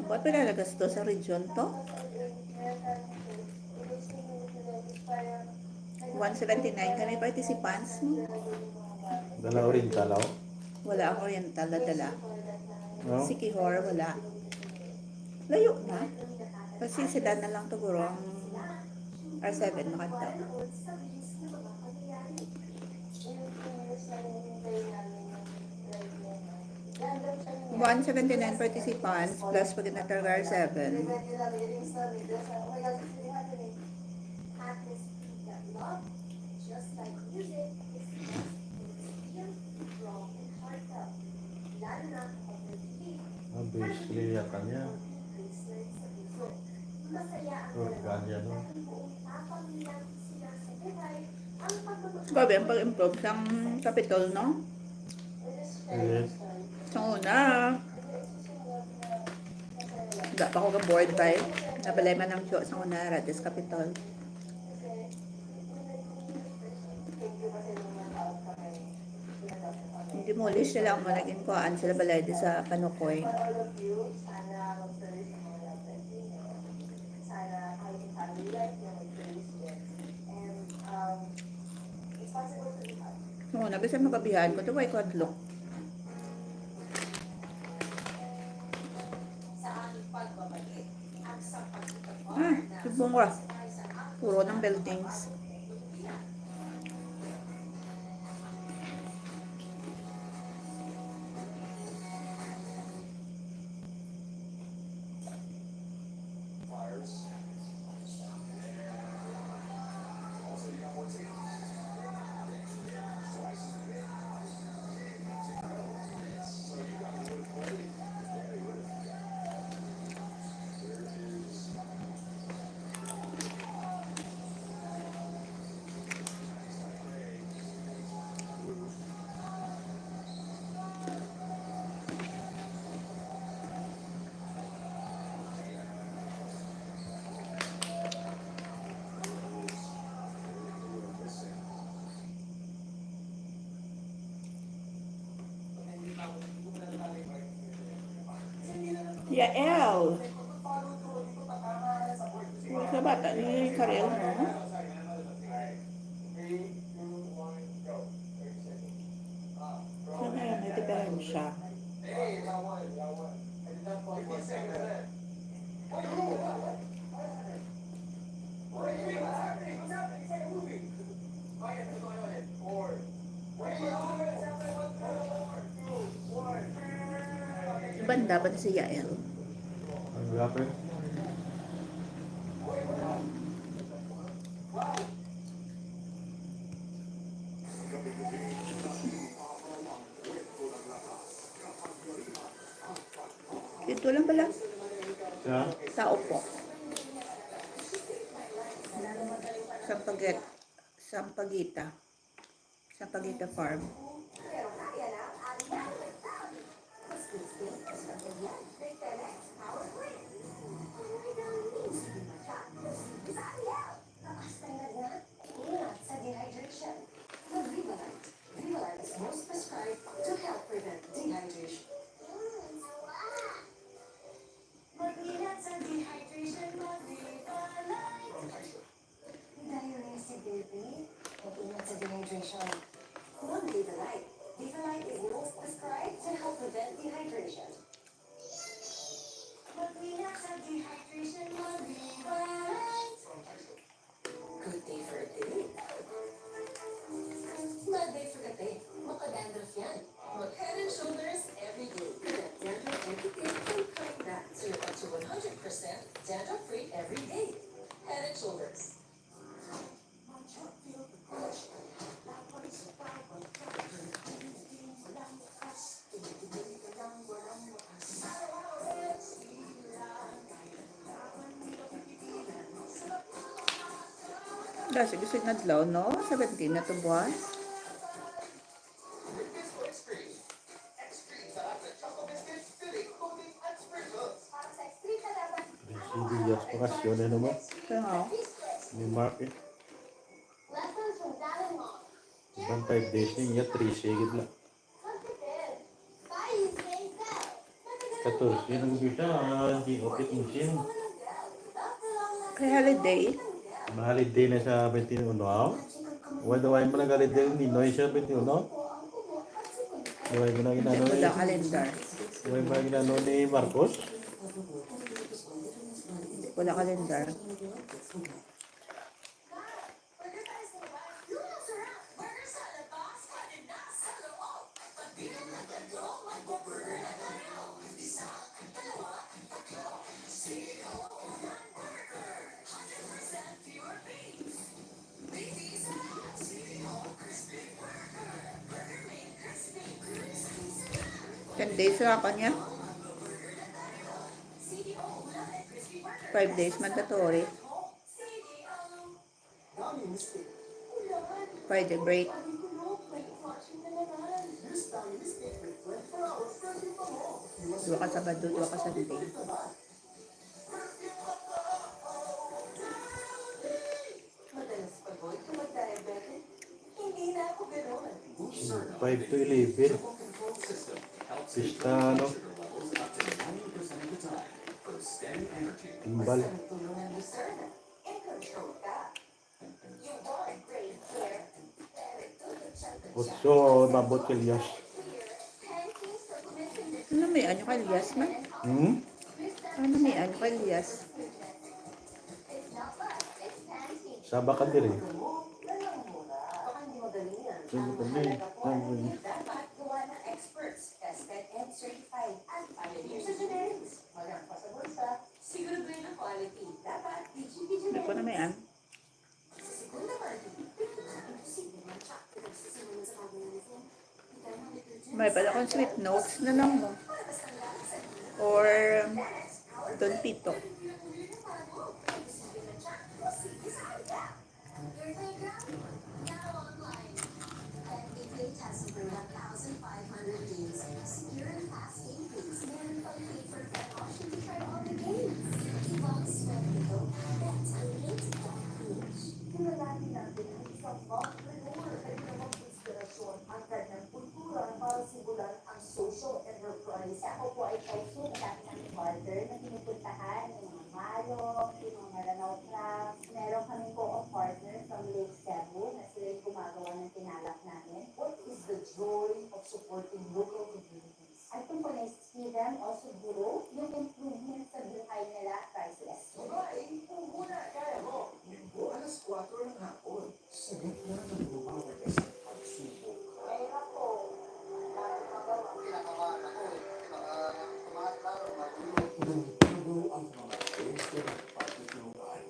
Ba't pinalagas to sa region to? 179 kami participants. No? Dala oriental ako. Wala ang oriental na dala. No? Si Kihor, wala. Layo na. Kasi sila na lang siguro ang R7 makanta. 179 participants plus pag nag-targar 7. Just like music, it's strong and heartfelt. Lalo na kapag nag-ibig, Basically, yata niya. Graceland sa puso. Masaya ang Organ yan, no? dahil buong tapang nilang sinasabay ang pagbabago. Grabe ang pag-improve ng Capitol, no? Yes. So una, wala pa ako ka-board by. Nabalay man ang show sa una, Rates Capitol. Demolish sila ang naging kuhaan sila balay di sa Panukoy. All of you, sana mag-service ng mga sana kahit yung family life niya mag-service din. And, it's possible to be hard. So una, kasi magabihan ko, tuway ko adlok. Sa aming pagbabalik, ang sapagkakapar Ah, na subong ko. sumasakay sa aking Puro ng buildings. luthian. Fires. Also, you got more tape. So you got the wood plate. Very good. There is. Yael! Sa bata ni Karel, no? Sana yan, may diferensya. Hey, got one, got one. I did not fall. Give me a second of that. What are you doing? What do you mean? What's happening? What's happening? It's like a movie. Oh, yeah, what's going on here? Forward. What are you doing? It's happening. What's going on? 2, 1. Banda pa si Yael. Ang grabe. Ito lang pala. Siya? Tao po. Sampagita. Sampagita Farm. Pero kaya na ang mas gusto sa kanya. May Telex Power Grip. Ingat sa dehydration. Mag-Rivaline. Rivaline is most prescribed to help prevent dehydration. Mag-ingat sa dehydration, mag-Rivaline. Diarrhea si baby. Mag-ingat sa dehydration. Mag-Rivaline. Rivaline is most prescribed to help prevent dehydration. Mag-ingat sa dehydration, mag-Rivaline. Good day for a day. Bad day for a day. Makadandruff yan. Mag-Head and Shoulders every day. Correct dandruff every day. And correct that. So you're up to 100% dandruff-free every day. Head and Shoulders. Kasi gusto nga adlaw, no? 17 na to buwan. Biscuits for Extreme. Extreme sarap na choco biscuits, filling, coating, and sprinkles. Para sa extreme na dapat. Residu di aspirasyon na naman. Kaya nga, Ni Mark eh. Lessons from Dad and Mom. Ibang 5 days niya, 3 sigit lang. Confident. By using Bell. 14, nang bisa, hindi opit mo siya. kay holiday. Mahalid din na sa 21. Magical Wala mo na galit din Ninoy siya 21. Wala mo na ginano ni Wala kalendar. Wala mo na ginano ni Marcos. Wala kalendar. Order tayo sa labas. Yung masarap. Burger sa labas, kanin na sa loob. Pagbilang ng tatlo, mag-burger na tayo. Isa, dalawa, tatlo. Sino ang unang burger? 100% pure beef. Beefy sarap. Sino ang crispy burger? Burger made crispy. Crispy sarap. 10 days sa kanya. CDO ulam and crispy burger. 5 days mandatory. CDO. Dami mistake. Ulan. Friday break. Sabi ko, no, may watching na naman. This time, mistake with 24 hours. Pwede pa mo. Dua ka Sabado, dua ka Sunday. Madalas pagod kung mag-diabetic. Hindi na ako gano'n. 5 to 11. Pista ano? Timbal. Nagtulungan mo, sir, na in-control ka. You want great care. Pero tulad siya ng 8 mabot kilyas. pancakes sa kumitin. Ano may ano kay Elias man? Ano may ano kay Elias? It's not fun. It's pancakes. Saba ka dire. Baka hindi magaling yan. Sige pa din. Dapat gawa ng experts. Tested and certified. At pioneers sa generics. Walang pasabolsa. Siguraduhin ang quality. Dapat DGP Hindi ko na may ano. Sa segunda parte, imposible man siya. Pinagsisimula sa pag-uulifin. May pala kong sweet notes na lang mo. Or Don Pito. Your playground, now online. FAPay tested for 1,500 games. Secure and fast game fees. Meron pang pay for fun option to try all the games. Ibang Swepito, that's a late.ph. Kilalanin natin ang isang entrepreneur ay namang inspirasyon ang kanyang kultura para simulan ang social enterprise. Ako po ay also dati ng partner na pinupuntahan yung mga Malok, yung mga Maranao Crafts. Meron kami po ang partner from Lake Cebu na sila yung gumagawa ng tinalak namin. What is the joy of supporting local communities? I think when I see them also grow, yung improvement sa buhay nila, priceless. Babae, kung muna kaya mo. Linggo, alas 4 ng hapon. Sa gitna ng lumawag sa pagsubok. Kaya po, Nagturo ang mga pwesto ng pagtutulungan.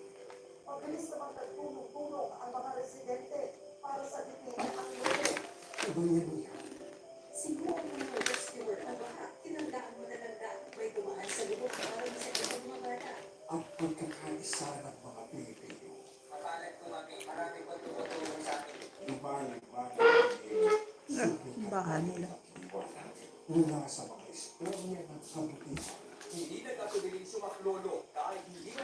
Mabilis naman nagtulong-tulong ang mga residente para sa dipin ang lulo. Sabayan mo yan. Siguro ang mga rescuer na baka tinandaan mo na lang na may dumaan sa lubog para sa ibang mga bata. Ang pagkakaisa ng mga Pilipino. Kapalit ko kami, marami pa tumutulong sa akin. Lumalang-malang Bahan nila. mula sa mga istorya ng kabutihan. Hindi nagkatubiling sumaklolo kahit hindi mo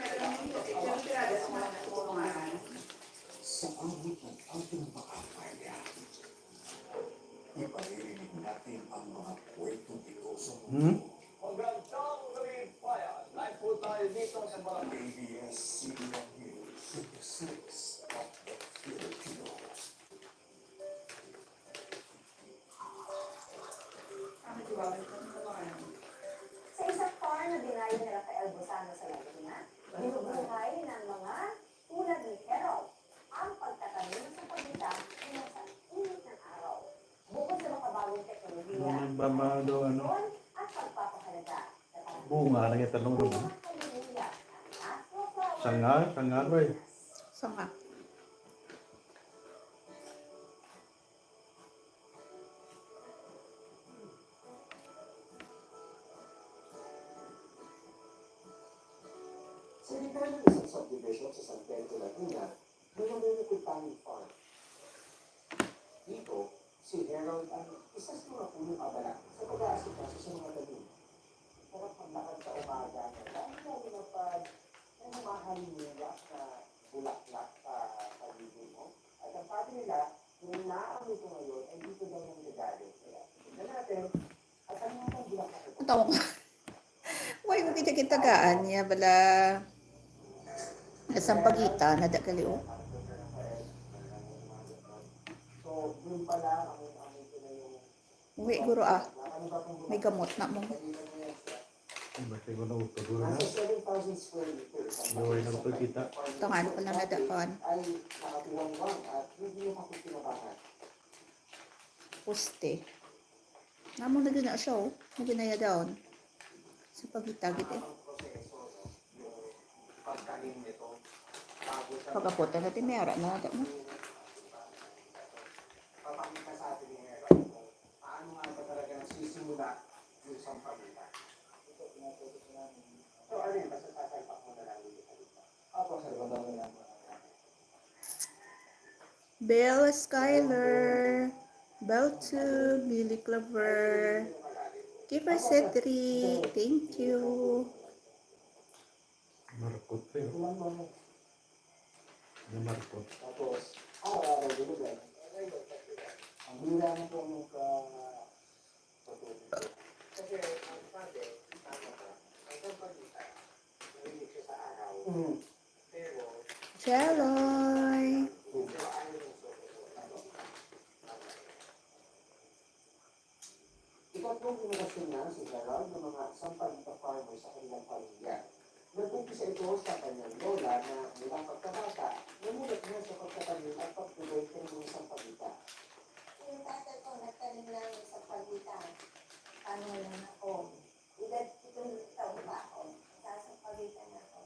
Sa abot ng ating makakaya. Iparirinig natin ang mga kwentong ito sa mundo. Hanggang taong galing bayan, live po tayo dito sa mga ABS-CBN News, 56 of the Filipino. sa isang farm na binayo ni Rafael Bosano sa Laguna, binubuhay ng mga tulad ni Harold ang pagtatanim sa pagitan ng sa init ng araw. Bukod sa makabagong teknolohiya, Ano ba ano ano? at pagpapahalaga sa Bunga na kita nung mga naman. hallelujah ng Afro-flower Sanga ba eh. Sanga. Sa ligaw ng isang subdivision sa San Pedro, Laguna, may namumukod tanging farm. Dito, si Harold ang isa sa mga punong abala sa pag-aasikaso sa mga talim. Pero paglakad sa umaga na lagi na pag may mahaliniwas na bulaklak sa paligid mo. At ang sabi nila, yung naam nito ngayon ay dito daw nang gagaling sila. Tignan natin, at ano nga ang bulaklak ito? Ang tawa ko. Huwag mo kita-kitagaan niya bala. Asang pagita, nadakali o. yun pala, ang ito na yung Uwi, guro ano ba kung May gamot na mo. Basta ko na uto duro na. nasa 7,000 square meters. Ang Gawin na ko kita. Tangan ko lang nadaan. ay nakatiwangwang at hindi yung kapitinabangan. Poste. Namo na gina siya, oh. Naginaya down. Sa pagitagit eh. Ang proseso, no? Yung pagkalim nito, bago siya Pagkaputa na tinera na natin mo. papakita sa atin ni Hera kung paano nga ba talaga nagsisimula yung sampalita. So, ano yun? Basta sasalpak mo na lang yung salita. Opo, sir. Bababa lang mo na lang. Belle Skyler. Belle 2. Billy Clover. Keeper Cedric. Thank you. Markot eh. Tuwan mo. Yung markot. Tapos, araw-araw binigay. Ang hira mo po nung patuloy. Kasi, ang sabi, tama ka, ang sampalita, narinig siya sa araw. Pero, Cheloy. kung paano yung ano, ikatlong generasyon na si Gerald ng mga sampalita farmers sa kanilang pamilya. Nag-umpisa ito sa kanyang lola na mula pagkabata, namulat niya sa pagtatanim at pagtuloy ng mga sampalita. Yung tatay ko, nagtanim lang sa pagita. Ano lang ako. Edad 7 taon ba ako? Sasapagitan ako.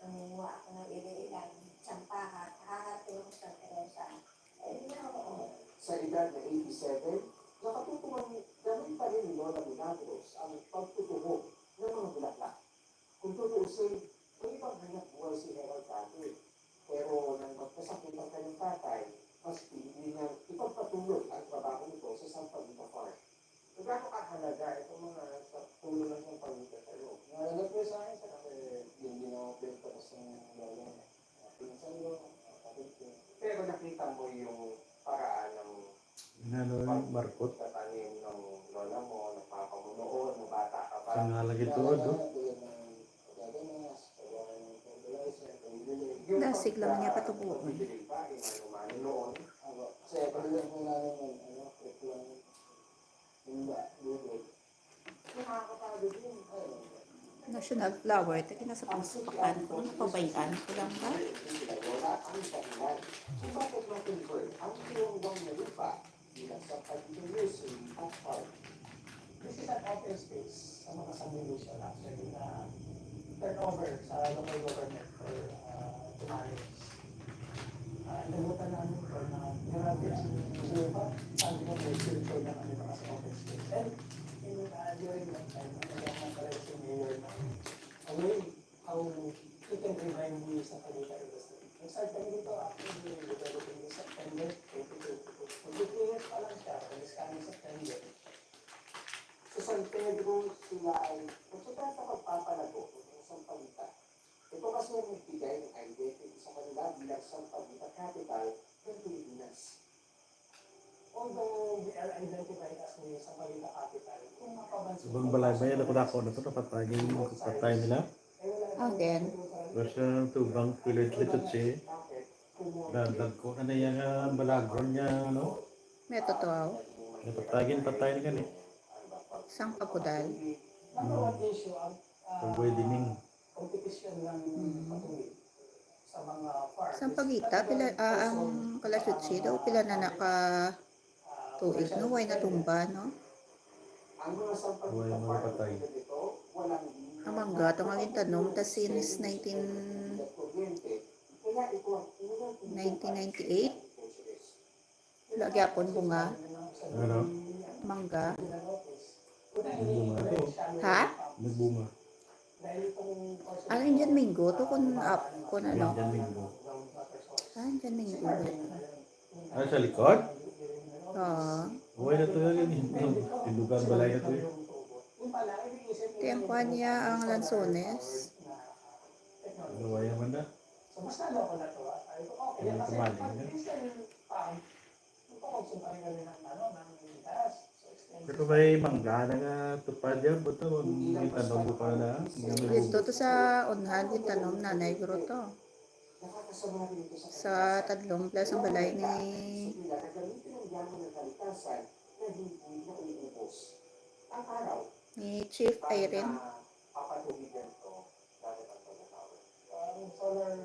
Nangunguha ako ng ililan. Tsampakat. Nakakatulong sa Teresa. Eh, yun ako. Sa edad na 87, nakatutuwang gamit pa rin ni Lola Milagros ang pagtutuho ng mga bulaklak. Kung tutuusin, may ibang hanap buhay si Gerald dati. Pero nang magkasakit ang kanyang tatay, mas pinili niyang ipagpatuloy ang trabaho nito sa Sampalita Farm. Gaano kahalaga itong mga sa tulong ng Sampalita sa'yo? Mahalaga po sa akin sa kasi hindi na ako pinagpatas ng lola. Pinsan mo, kapatid ko. Pero nakita mo yung paraan ng Ano yung markot. pagtatanim ng lola mo, ng papa mo noon, ng bata ka pa. Sa nga lagi tuod, oh. Dasig lang niya patubuon. Kasi pagdating ko namin ng ano, nakakapagod yun. National flower. Taki na sa pangsukan ko. Napabayaan ko lang ba? Wala ang dahilan kung bakit ma-convert ang tiwangwang na lupa bilang sa pag-introduce at farm. This is an open space sa mga subdivision actually na turnover sa local government for tumalis. Inabutan namin ito na grabe ang lupa, sabi ko may filter na kami mga sa open space. And during that time, nagkaroon pala si Mayor na a way how he can remind me sa Palita industry. Nag-start kami dito after developing in September 2022. Mag-2 pa lang siya, alis kami September. Sa San Pedro, sila ay nagsutan sa pagpapalago ng Sampalita. Ito kasi ang nagbigay ng identity sa kanila bilang Sampalita capital ng Pilipinas. Although we are identified as the Sampalita capital, kung mapabansin Ibang balay ba yan? Ako na ito. Napatay yung patay nila. Again. Basta tubang pilit-litot siya. Dadag ko. Ano yung balagon niya, ano? May totoo. Napatagin, patay na kan eh. Isang kapudal. number one issue ang Pag-wedding. competition ng patuloy sa mga farm. Isang pagita. Pila, ang kalasutsi daw. Pila na naka tuig. No? Way natumba, no? Ang mga Buhay Sampalita mga farm patay. dito, walang Ang mangga. Itong ang tanom. Tas since 1998. Lagi apon bunga. Ano? Mangga. Nagbunga ito. Ha? Nagbunga. Ano yung dyan minggo? Ito kung ano? Yan linggo. Saan dyan minggo? Ano sa likod? Oo. Buhay na ito yun. Tindugan balay na ito yun. Tiyan niya ang lansones. Buhay naman na. So, mas lalo ako na to. Sabi ko, okay, Yung kasi kumain, pag yan. minsan, ipakonsum kami ng gas. So, expensive. Pero may mangga na nga tupad yan. Ba't ito? May tanong ko pa na. Dito to sa unhan, yung tanom na naigro to. Nakakasama rin ito Sa Tadlong Plus ang balay ni bibigyan mo ng kalikasan na hindi na uubos. Ang araw, Ni Chief Irene. papatubigan to gamit ang solar power. Ang solar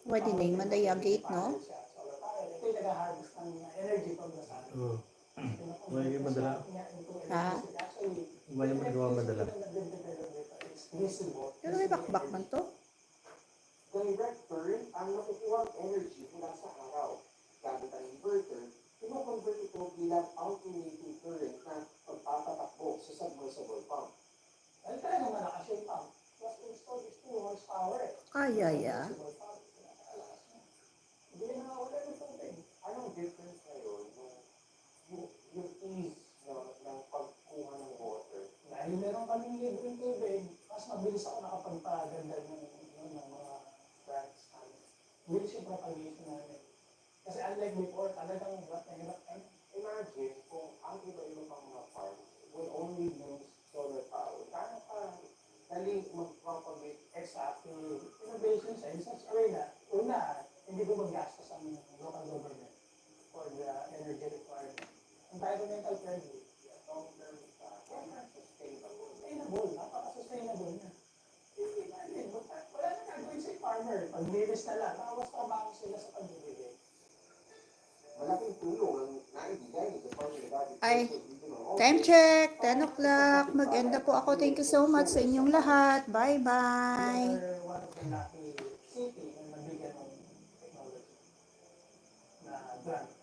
Wadining Mandaya Gate, no? Solar power. Ito yung nag-harvest ng energy from the sun. Oo. May madala. Ha? May magawa madala. Pero may bakbak man to. Direct burn ang nakukuha energy mula sa araw. Gamit ang inverter, kino-convert ito bilang alternating current na magpapatakbo sa submersible pump. Ay, talagang malakas yung pump. Plus installed is 2 horsepower. Ay, ay, ay. Hindi na nakawala ng tubig. Anong difference ngayon yung ease ng pagkuha ng water? Dahil meron kaming libreng tubig, mas mabilis ako nakapagpaganda ng mga plants namin. Bilis yung propagation namin. Kasi unlike before, talagang hirap na hirap kami. Imagine kung ang iba-iba pang mga farms will only use solar power. Kaya pa dali mag-propagate Exactly. Innovation sa such a way na, una, hindi ko magastos ang local government for the energy requirement. Environmental friendly. long-term sustainable. Sustainable. Napaka-sustainable na. Imagine, wala na gagawin si farmer. Pag-lilis na lang, nakawas trabaho sila sa pagbibigay. Malaking tulong ang naibigay ni Department of Agriculture. Ay, time check, 10 o'clock. Mag-enda po ako. Thank you so much sa inyong lahat. Bye-bye. We are one of the lucky city na nabigyan ng technology na grant.